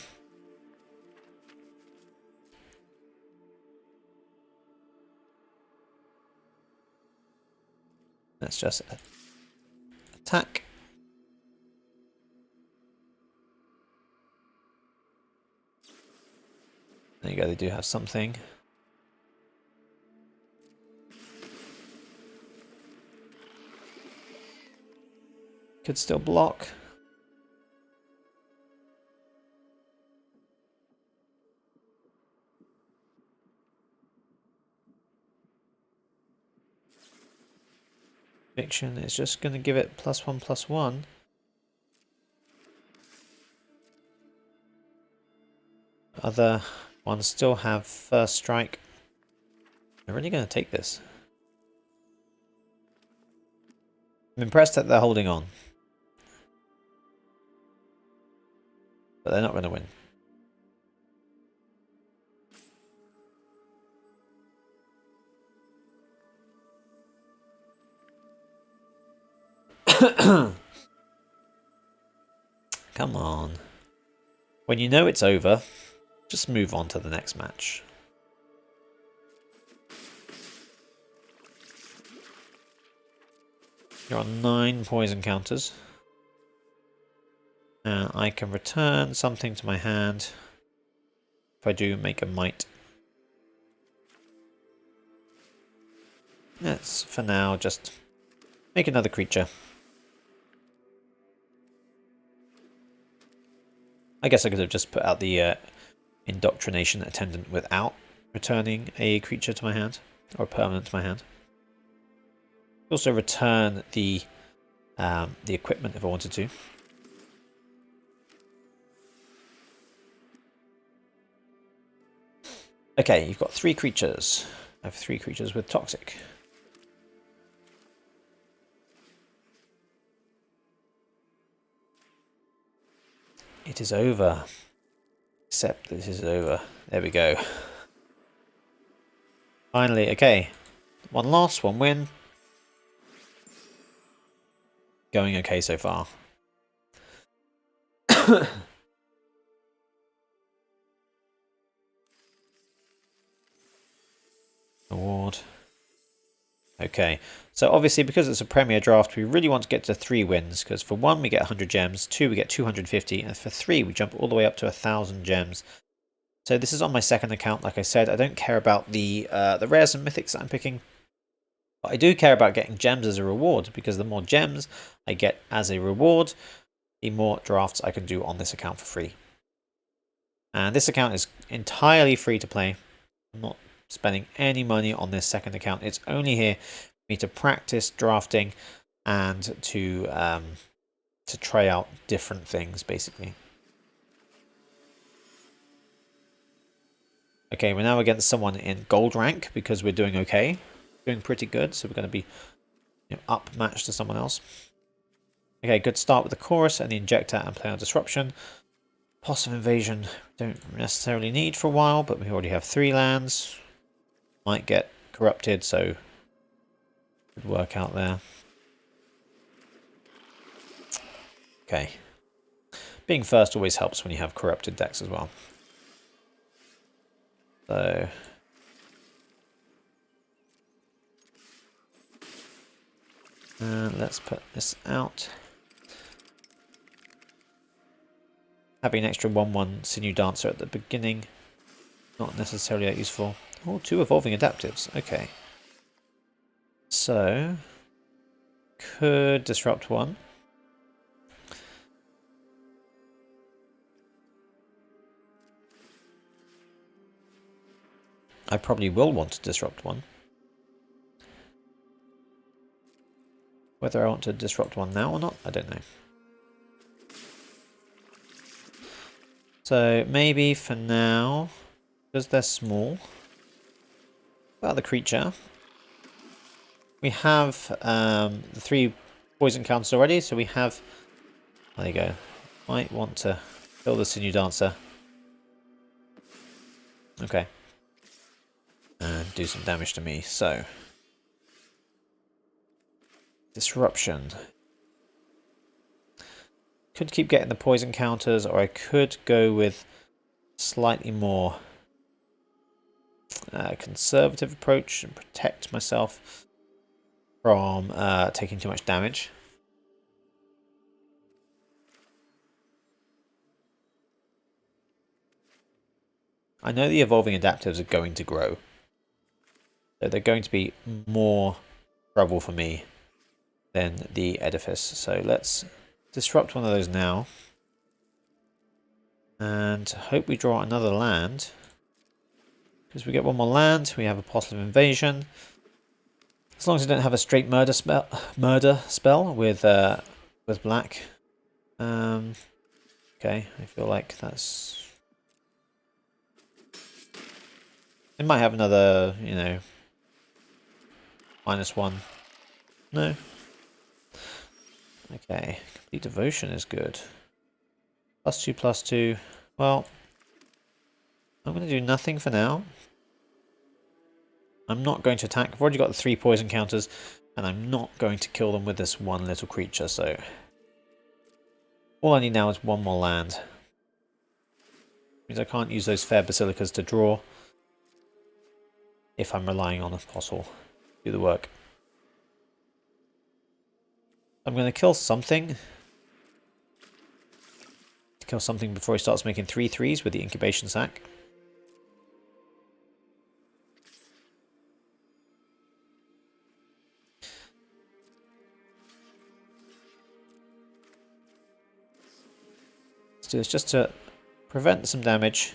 Let's just attack. There you go, they do have something. Could still block. Fiction is just going to give it +1/+1. Other ones still have first strike. I'm really going to take this. I'm impressed that they're holding on. But they're not going to win. Come on. When you know it's over, just move on to the next match. You're on 9 poison counters. And I can return something to my hand. If I do, make a might. Let's, for now, just make another creature. I guess I could have just put out the indoctrination attendant without returning a creature to my hand, or a permanent to my hand. Also return the equipment if I wanted to. Okay, you've got 3 creatures. I have 3 creatures with toxic. It is over. Except this is over. There we go. Finally, okay. One loss, 1 win. Going okay so far. Award. Okay, so obviously because it's a Premier Draft, we really want to get to 3 wins, because for 1 we get 100 gems, 2 we get 250, and for 3 we jump all the way up to 1,000 gems. So this is on my second account, like I said. I don't care about the rares and mythics that I'm picking, but I do care about getting gems as a reward, because the more gems I get as a reward, the more drafts I can do on this account for free. And this account is entirely free to play. I'm not spending any money on this second account. It's only here for me to practice drafting and to try out different things, basically. Okay, we're now against someone in gold rank because we're doing okay, doing pretty good. So we're going to be up matched to someone else. Okay, good start with the chorus and the injector and play on disruption. Posse of Invasion don't necessarily need for a while, but we already have 3 lands. Might get corrupted, so could work out there. Okay. Being first always helps when you have corrupted decks as well. So let's put this out. Having an extra 1/1 Sinew Dancer at the beginning, not necessarily that useful. Oh, 2 evolving adaptives. Okay. So could disrupt 1. I probably will want to disrupt 1. Whether I want to disrupt 1 now or not, I don't know. So maybe for now, because they're small, about the creature, we have the 3 poison counters already, so we have, there you go, might want to kill the Sinew Dancer. Okay. And do some damage to me, so. Disruption. Could keep getting the poison counters, or I could go with slightly more conservative approach and protect myself. from taking too much damage. I know the evolving adaptives are going to grow. So they're going to be more trouble for me than the edifice. So let's disrupt one of those now. And hope we draw another land. Because we get one more land, we have Apostle of Invasion. As long as we don't have a straight murder spell with black. Okay, I feel like that's... It might have another, you know, -1. No. Okay, Complete Devotion is good. +2/+2. Well, I'm going to do nothing for now. I'm not going to attack. I've already got the 3 poison counters, and I'm not going to kill them with this one little creature, so... All I need now is one more land. Means I can't use those fair basilicas to draw if I'm relying on Apostle to do the work. I'm going to kill something. Kill something before he starts making 3/3s with the incubation sac. Let's do this just to prevent some damage.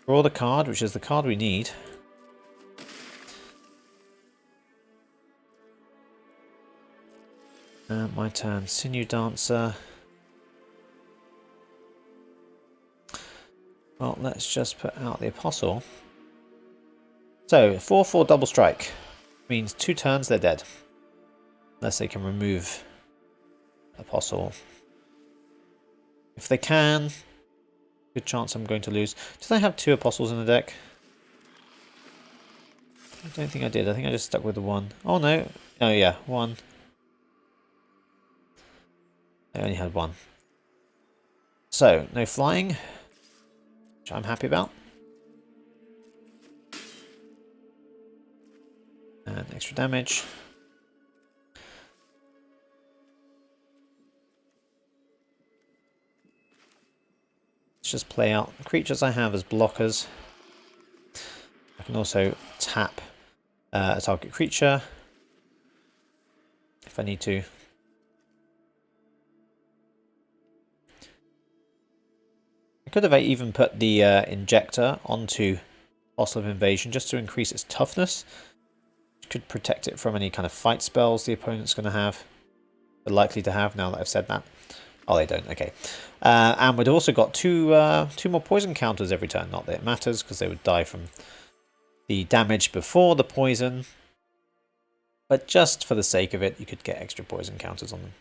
Draw the card, which is the card we need. My turn. Sinew Dancer. Well, let's just put out the Apostle. So, 4/4 double strike. Means 2 turns they're dead. Unless they can remove Apostle. If they can, good chance I'm going to lose. Did I have 2 Apostles in the deck? I don't think I did. I think I just stuck with the 1. Oh no. Oh yeah, 1. I only had 1. So, no flying, which I'm happy about. And extra damage. Let's just play out the creatures I have as blockers. I can also tap a target creature if I need to. I could have even put the injector onto Apostle of Invasion just to increase its toughness. Could protect it from any kind of fight spells the opponent's going to have. They're likely to have, now that I've said that. Oh, they don't. Okay. And we'd also got two more poison counters every turn. Not that it matters, because they would die from the damage before the poison. But just for the sake of it, you could get extra poison counters on them.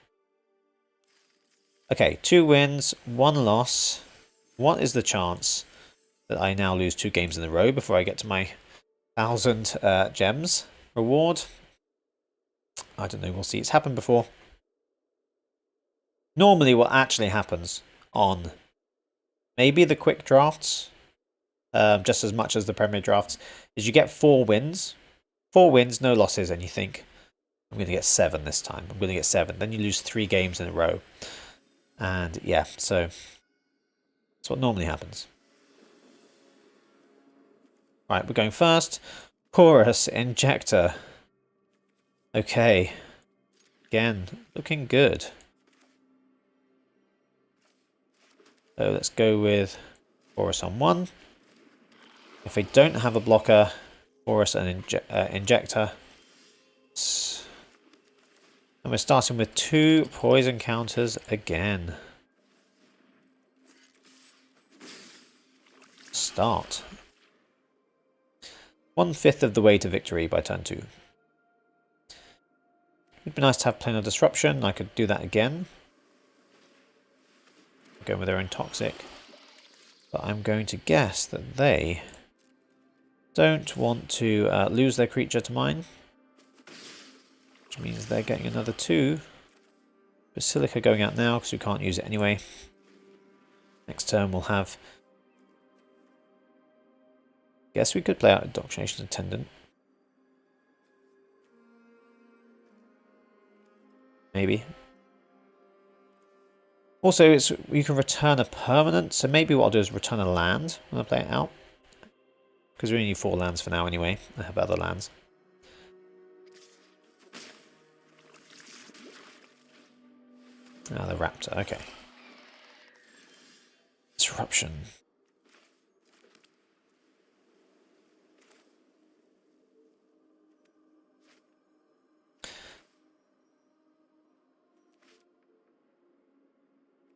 Okay, 2 wins, 1 loss. What is the chance that I now lose 2 games in a row before I get to my 1,000 gems reward? I don't know, we'll see. It's happened before. Normally what actually happens on maybe the quick drafts, just as much as the Premier drafts, is you get 4 wins. 4 wins, no losses, and you think, I'm going to get 7 this time. I'm going to get 7. Then you lose 3 games in a row. And yeah, so that's what normally happens. Right, we're going first. Porous Injector. Okay. Again, looking good. So let's go with Porous on 1. If I don't have a blocker, Porous and Injector. And we're starting with 2 poison counters again. Start. 1/5 of the way to victory by turn 2. It'd be nice to have planar disruption. I could do that again. Going with their own toxic. But I'm going to guess that they don't want to lose their creature to mine. Which means they're getting another 2. Basilica going out now because we can't use it anyway. Next turn we'll have... Guess we could play out Indoctrination's Attendant. maybe. Also, you can return a permanent, so maybe what I'll do is return a land when I play it out. Because we only need 4 lands for now anyway. I have other lands. Ah, the raptor, okay. Disruption.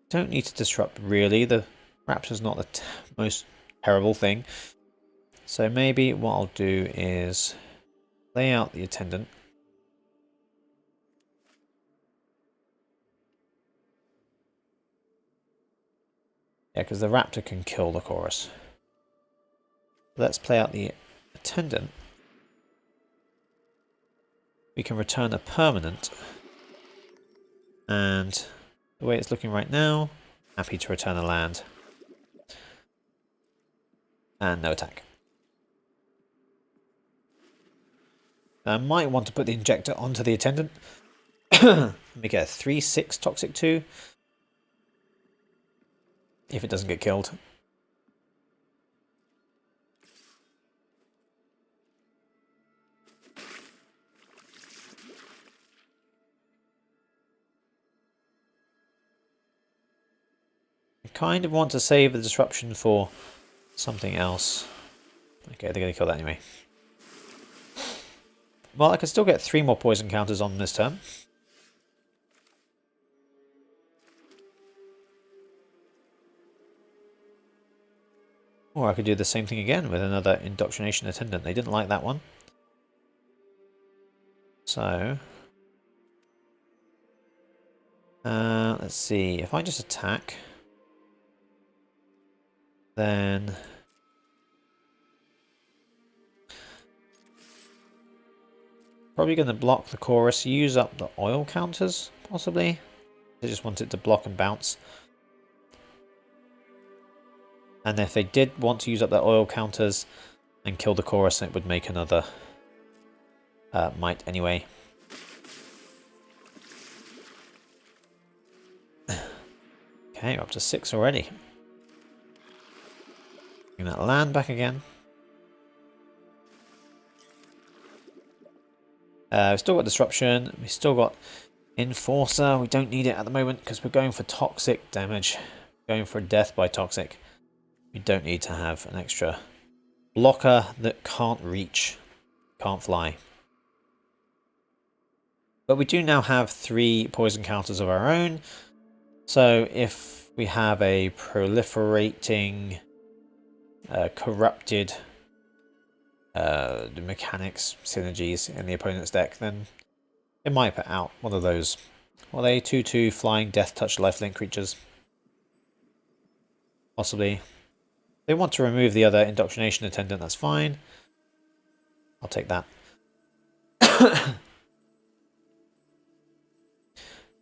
Don't need to disrupt really. The raptor's not the most terrible thing. So maybe what I'll do is lay out the attendant. Yeah, because the raptor can kill the chorus. Let's play out the attendant. We can return a permanent. And the way it's looking right now, happy to return a land. And no attack. I might want to put the injector onto the attendant. Make it a 3/6 toxic 2. If it doesn't get killed. I kind of want to save the disruption for something else. Okay, they're going to kill that anyway. Well, I can still get 3 more poison counters on this turn. Or I could do the same thing again with another indoctrination attendant. They didn't like that one. So let's see. If I just attack, then probably going to block the chorus, use up the oil counters, possibly. I just want it to block and bounce. And if they did want to use up their oil counters and kill the chorus, it would make another might anyway. Okay, we're up to 6 already. Bring that land back again. We've still got disruption. We've still got enforcer. We don't need it at the moment because we're going for toxic damage. Going for death by toxic. We don't need to have an extra blocker that can't reach, can't fly. But we do now have 3 poison counters of our own. So if we have a proliferating, corrupted the mechanics synergies in the opponent's deck, then it might put out one of those. Well, they 2/2 flying death touch lifelink creatures. Possibly. They want to remove the other indoctrination attendant, that's fine. I'll take that.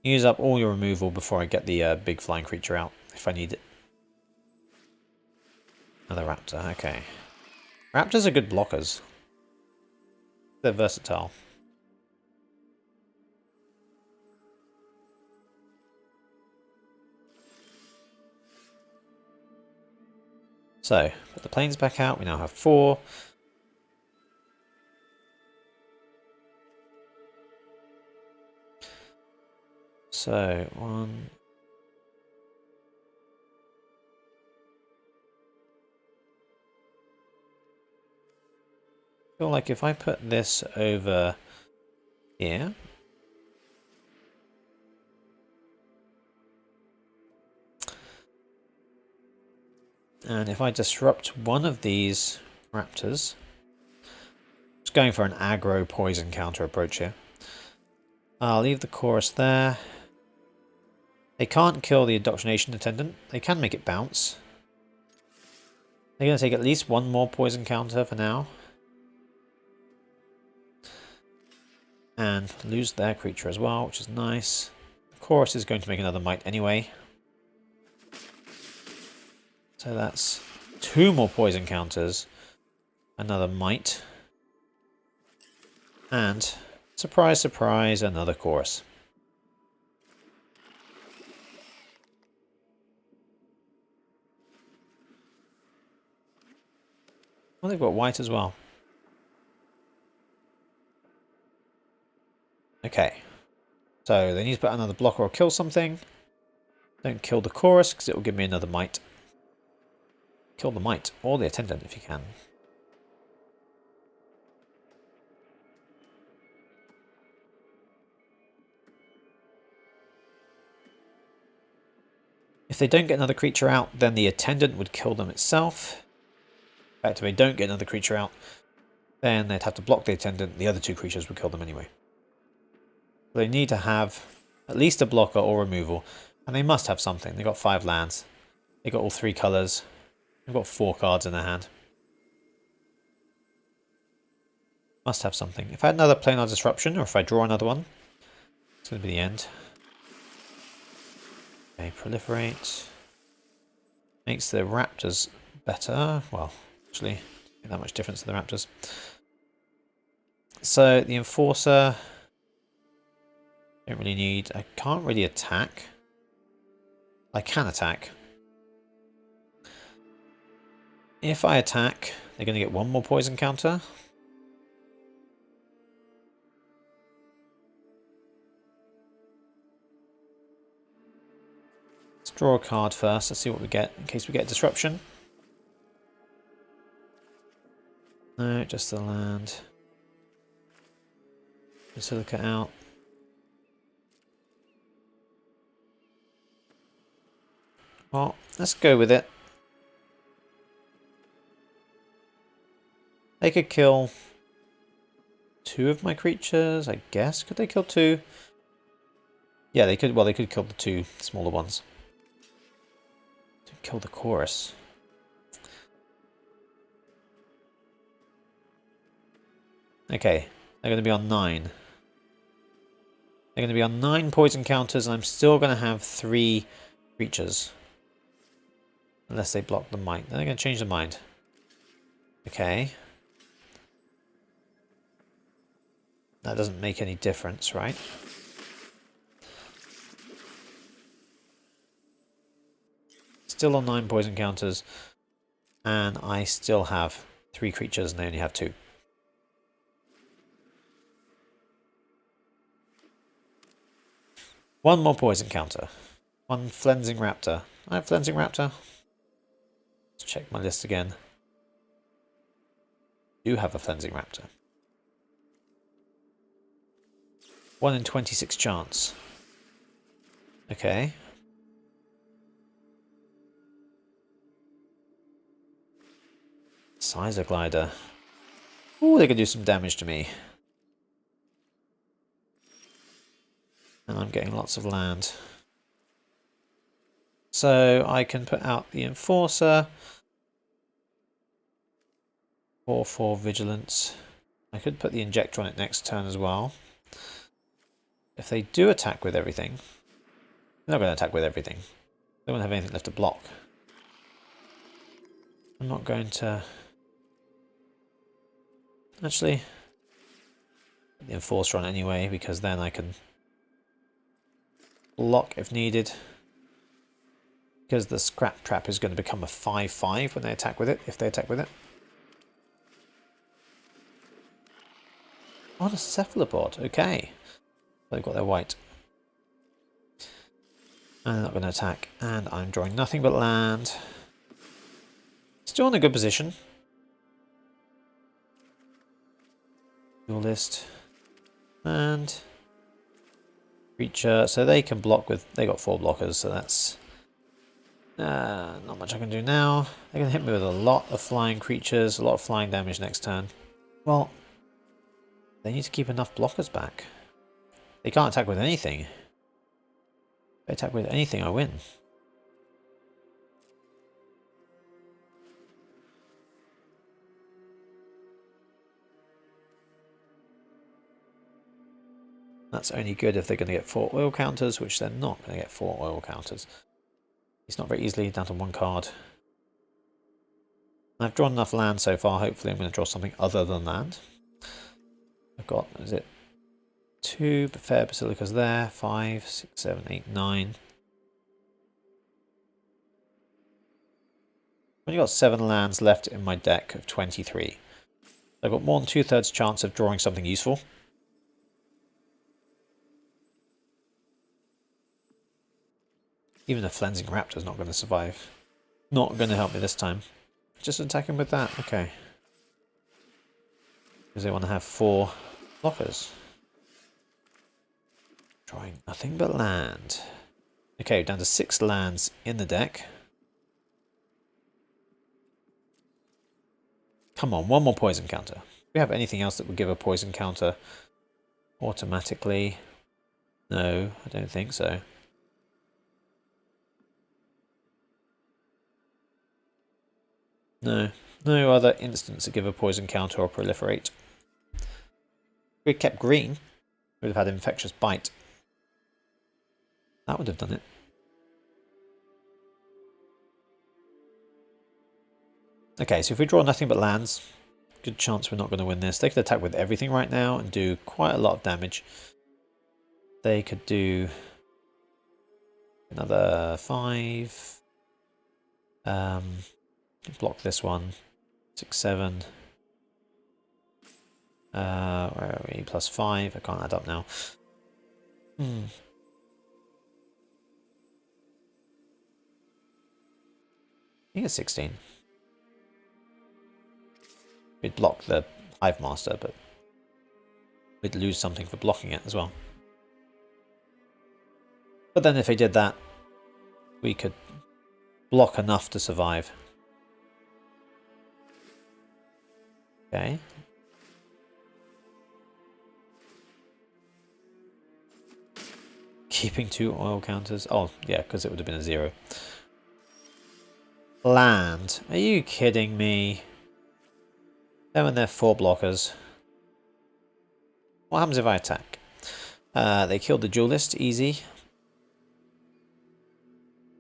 Use up all your removal before I get the big flying creature out, if I need it. Another raptor, okay. Raptors are good blockers. They're versatile. So, put the planes back out, we now have 4. So, 1... I feel like if I put this over here, and if I disrupt one of these raptors, just going for an aggro poison counter approach here. I'll leave the chorus there. They can't kill the indoctrination attendant. They can make it bounce. They're going to take at least 1 more poison counter for now. And lose their creature as well, which is nice. The chorus is going to make another might anyway. So that's 2 more poison counters. Another might. And, surprise, surprise, another chorus. Oh, they've got white as well. Okay. So they need to put another blocker or kill something. Don't kill the chorus because it will give me another mite. Kill the mite or the attendant if you can. If they don't get another creature out, then the attendant would kill them itself. In fact, if they don't get another creature out, then they'd have to block the attendant. The other two creatures would kill them anyway. So they need to have at least a blocker or removal. And they must have something. They've got 5 lands. They've got all 3 colours. They've got 4 cards in their hand. Must have something. If I had another planar disruption, or if I draw another one, it's going to be the end. Okay, proliferate. Makes the raptors better. Well, actually, not that much difference to the raptors. So the enforcer, don't really need. I can't really attack. I can attack. If I attack, they're going to get 1 more poison counter. Let's draw a card first. Let's see what we get in case we get disruption. No, just the land. Basilica out. Well, let's go with it. They could kill 2 of my creatures, I guess. Could they kill 2? Yeah, they could. Well, they could kill the 2 smaller ones. Kill the chorus. Okay, they're going to be on 9. They're going to be on 9 poison counters, and I'm still going to have 3 creatures. Unless they block the mite. Then they're going to change their mind. Okay. That doesn't make any difference, right? Still on 9 poison counters. And I still have 3 creatures and they only have 2. One more poison counter. 1 Flensing Raptor. I have Flensing Raptor. Let's check my list again. Do have a Flensing Raptor. 1 in 26 chance. Okay. Sizer Glider. Ooh, they could do some damage to me. And I'm getting lots of land. So I can put out the Enforcer. 4/4 Vigilance. I could put the Injector on it next turn as well. If they do attack with everything, they're not going to attack with everything. They won't have anything left to block. I'm not going to... Actually, put the Enforcer on anyway, because then I can block if needed. Because the Scrap Trap is going to become a 5/5 when they attack with it, if they attack with it. On a Cephalopod, okay. They've got their white. And they're not going to attack. And I'm drawing nothing but land. Still in a good position. Duelist. And creature. So they can block with... They got 4 blockers, so that's... not much I can do now. They're going to hit me with a lot of flying creatures, a lot of flying damage next turn. Well, they need to keep enough blockers back. They can't attack with anything. If they attack with anything, I win. That's only good if they're going to get 4 oil counters, which they're not going to get 4 oil counters. It's not very easily down to 1 card. I've drawn enough land so far. Hopefully I'm going to draw something other than land. I've got, is it 2 fair basilicas there, 5, 6, 7, 8, 9. I've only got 7 lands left in my deck of 23. I've got more than 2/3 chance of drawing something useful. Even a Flensing Raptor's not going to survive. Not going to help me this time. Just attacking with that, okay. Because they want to have 4 blockers. Drawing nothing but land. Okay, down to 6 lands in the deck. Come on, one more poison counter. Do we have anything else that would give a poison counter automatically? No, I don't think so. No, no other instance to give a poison counter or proliferate. If we'd kept green, we'd have had infectious bite. That would have done it. Okay, so if we draw nothing but lands, good chance we're not going to win this. They could attack with everything right now and do quite a lot of damage. They could do another 5. Block this one. 6, 7. Where are we? +5. I can't add up now. I think it's 16. We'd block the Hive Master, but we'd lose something for blocking it as well. But then if they did that, we could block enough to survive. Okay. Keeping 2 oil counters. Oh, yeah, because it would have been a 0. Land. Are you kidding me? Them and their 4 blockers. What happens if I attack? They kill the Duelist, easy.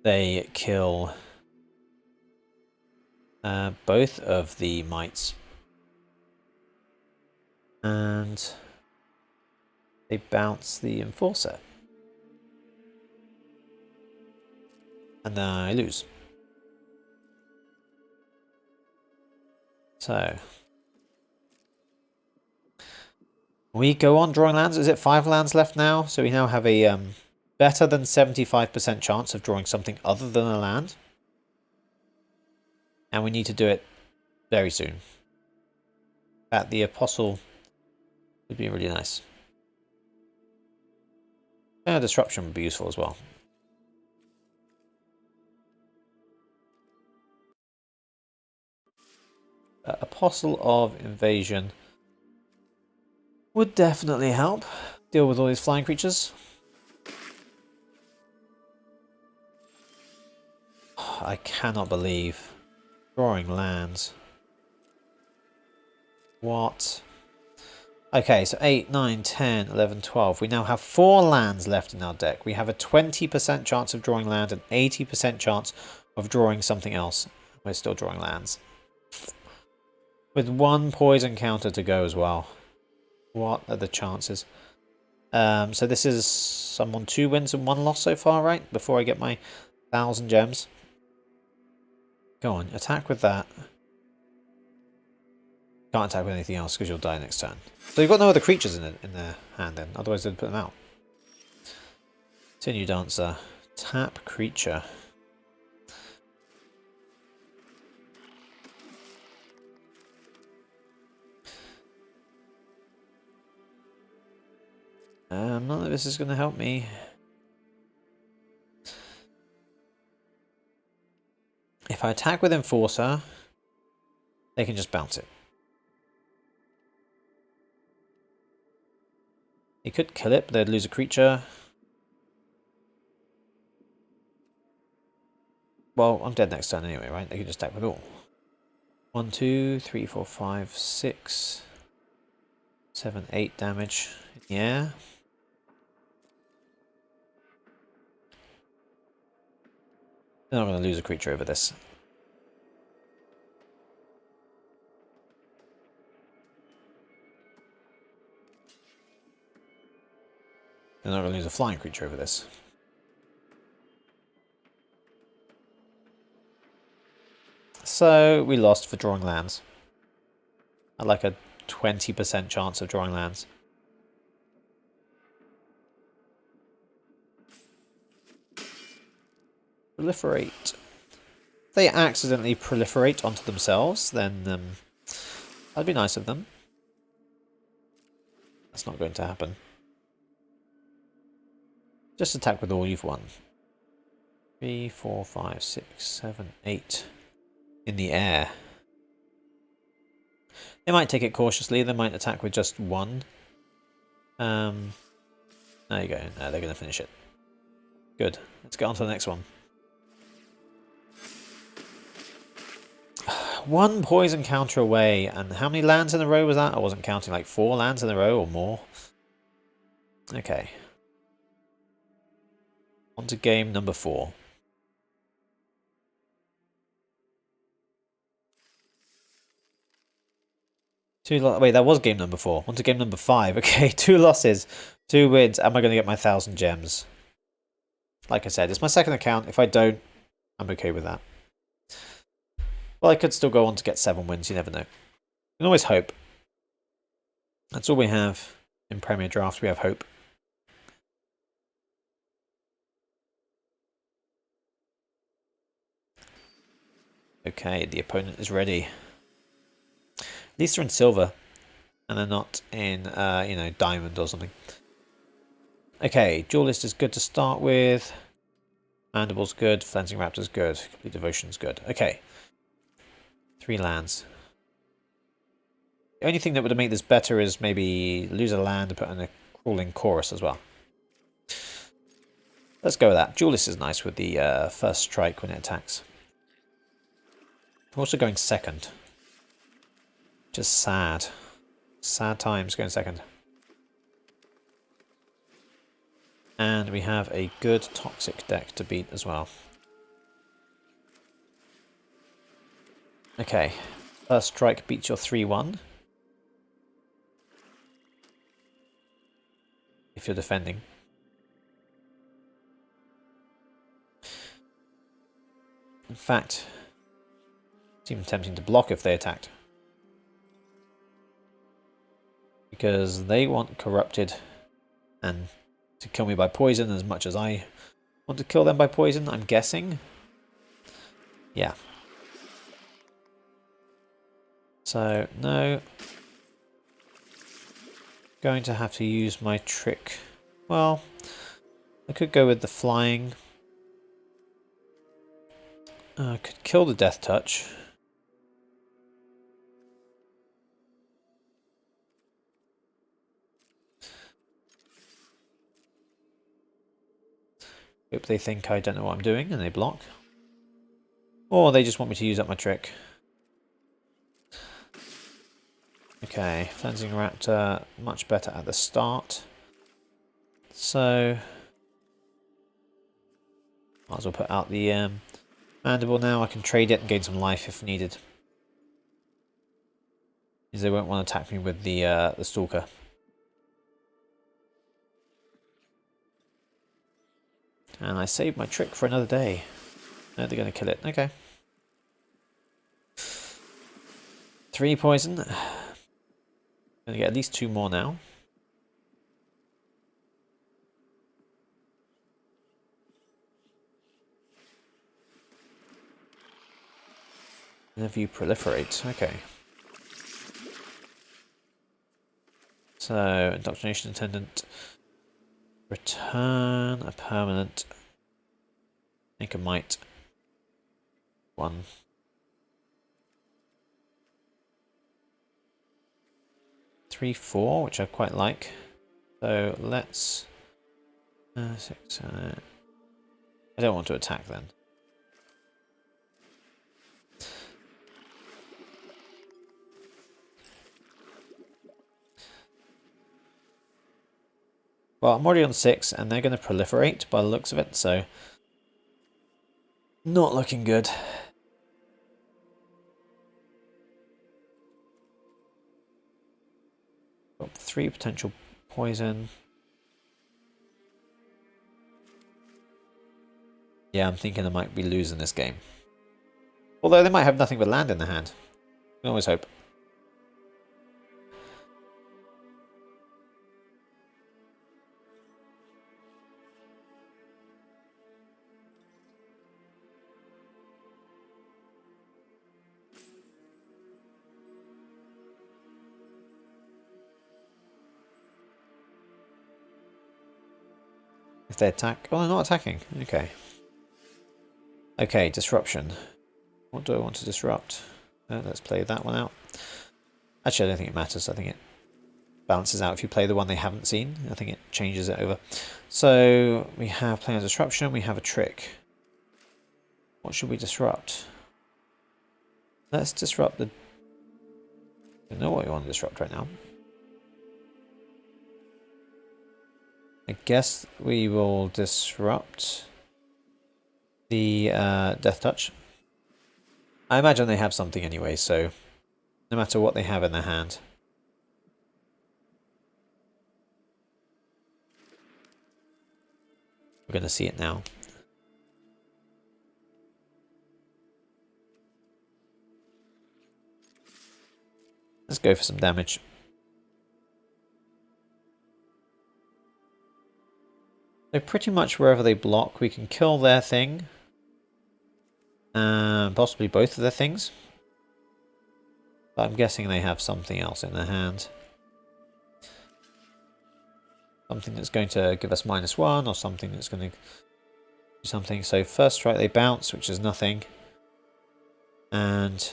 They kill both of the Mites. And they bounce the Enforcer. And then I lose. So we go on drawing lands. Is it 5 lands left now? So we now have a better than 75% chance of drawing something other than a land. And we need to do it very soon. At the Apostle would be really nice. Disruption would be useful as well. Apostle of Invasion would definitely help deal with all these flying creatures. I cannot believe drawing lands. What? Okay, so 8, 9, 10, 11, 12. We now have 4 lands left in our deck. We have a 20% chance of drawing land and 80% chance of drawing something else. We're still drawing lands. With 1 poison counter to go as well. What are the chances? So this is I'm on 2 wins and 1 loss so far, right? Before I get my 1,000 gems. Go on, attack with that. Can't attack with anything else because you'll die next turn. So you've got no other creatures in their hand then, otherwise they'd put them out. Continue Dancer. Tap creature. None of this is going to help me. If I attack with Enforcer, they can just bounce it. He could kill it, but they'd lose a creature. Well, I'm dead next turn anyway, right? They can just attack with all. 1, 2, 3, 4, 5, 6, 7, 8 damage. Yeah. They're not going to lose a creature over this. They're not going to lose a flying creature over this. So we lost for drawing lands. At like a 20% chance of drawing lands. Proliferate. If they accidentally proliferate onto themselves, then that'd be nice of them. That's not going to happen. Just attack with all you've won. 3, 4, 5, 6, 7, 8. In the air. They might take it cautiously. They might attack with just 1. There you go. No, they're going to finish it. Good. Let's get on to the next one. 1 poison counter away. And how many lands in a row was that? I wasn't counting. Like 4 lands in a row or more. Okay. On to game number 4. Wait, that was game number 4. On to game number 5. Okay, 2 losses, 2 wins. Am I going to get my 1,000 gems? Like I said, it's my second account. If I don't, I'm okay with that. Well, I could still go on to get 7 wins. You never know. You can always hope. That's all we have in Premier Draft. We have hope. Okay, the opponent is ready. At least they're in silver, and they're not in, you know, diamond or something. Okay, Duelist is good to start with. Mandible's good. Flensing Raptor's good. Complete Devotion's good. Okay. 3 lands. The only thing that would make this better is maybe lose a land and put in a Crawling Chorus as well. Let's go with that. Duelist is nice with the first strike when it attacks. I'm also going second. Just sad. Sad times going second. And we have a good Toxic deck to beat as well. Okay. First strike beats your 3-1. If you're defending. In fact, it's even tempting to block if they attacked. Because they want Corrupted and to kill me by poison as much as I want to kill them by poison, I'm guessing. Yeah. So, no. Going to have to use my trick. Well, I could go with the flying. I could kill the Death Touch. Hope they think I don't know what I'm doing and they block. Or they just want me to use up my trick. Okay, Flensing Raptor, much better at the start. So, might as well put out the Mandible now. I can trade it and gain some life if needed. Because they won't want to attack me with the Stalker. And I saved my trick for another day. No, they're going to kill it. Okay. 3 poison. Going to get at least 2 more now. And if you proliferate, okay. So, Indoctrination Attendant. Return a permanent. Make a might. 1. Three, 4, which I quite like. So let's 6. I don't want to attack then. Well, I'm already on 6, and they're going to proliferate by the looks of it, so not looking good. Got 3 potential poison. Yeah, I'm thinking I might be losing this game. Although they might have nothing but land in their hand. You can always hope. If they attack... Oh, they're not attacking. Okay. Okay, disruption. What do I want to disrupt? Let's play that one out. Actually, I don't think it matters. I think it balances out if you play the one they haven't seen. I think it changes it over. So we have playing a disruption. We have a trick. What should we disrupt? Let's disrupt the... I don't know what we want to disrupt right now. I guess we will disrupt the Death Touch. I imagine they have something anyway, so no matter what they have in their hand. We're going to see it now. Let's go for some damage. So pretty much wherever they block, we can kill their thing. Possibly both of their things. But I'm guessing they have something else in their hand. Something that's going to give us -1, or something that's going to do something. So first strike they bounce, which is nothing. And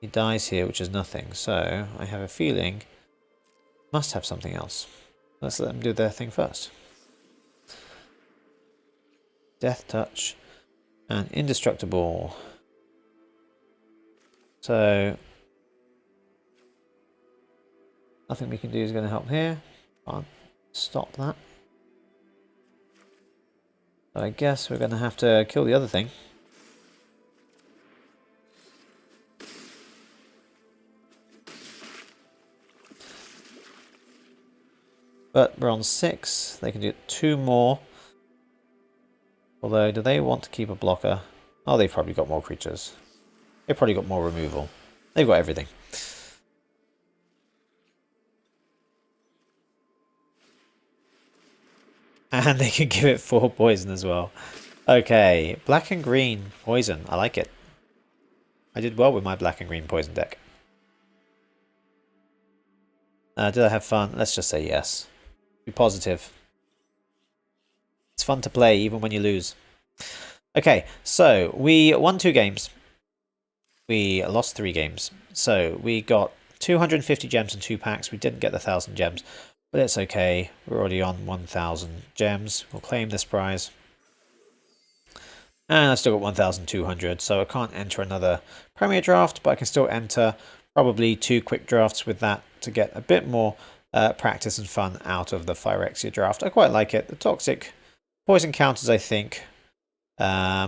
he dies here, which is nothing. So I have a feeling must have something else. Let's let them do their thing first. Death Touch and Indestructible. So nothing we can do is going to help here. Can't stop that. So I guess we're going to have to kill the other thing. But we're on 6. They can do 2 more. Although, do they want to keep a blocker? Oh, they've probably got more creatures. They've probably got more removal. They've got everything. And they can give it 4 poison as well. Okay, black and green poison. I like it. I did well with my black and green poison deck. Did I have fun? Let's just say yes. Be positive. It's fun to play even when you lose. Okay, so we won 2 games. We lost 3 games. So we got 250 gems in 2 packs. We didn't get the 1,000 gems, but it's okay. We're already on 1,000 gems. We'll claim this prize. And I've still got 1,200, so I can't enter another Premier Draft, but I can still enter probably 2 quick drafts with that to get a bit more practice and fun out of the Phyrexia draft. I quite like it. The toxic poison counters, I think,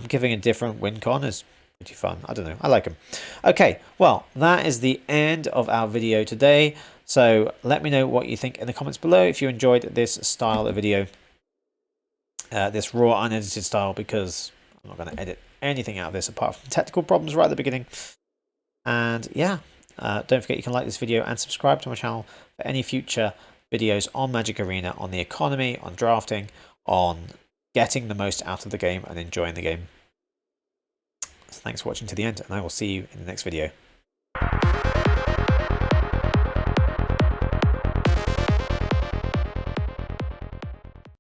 giving a different win con is pretty fun. I don't know. I like them. Okay, well, that is the end of our video today. So let me know what you think in the comments below if you enjoyed this style of video, this raw, unedited style, because I'm not going to edit anything out of this apart from technical problems right at the beginning. And yeah, don't forget you can like this video and subscribe to my channel for any future videos on Magic Arena, on the economy, on drafting, on getting the most out of the game and enjoying the game. So thanks for watching to the end, and I will see you in the next video.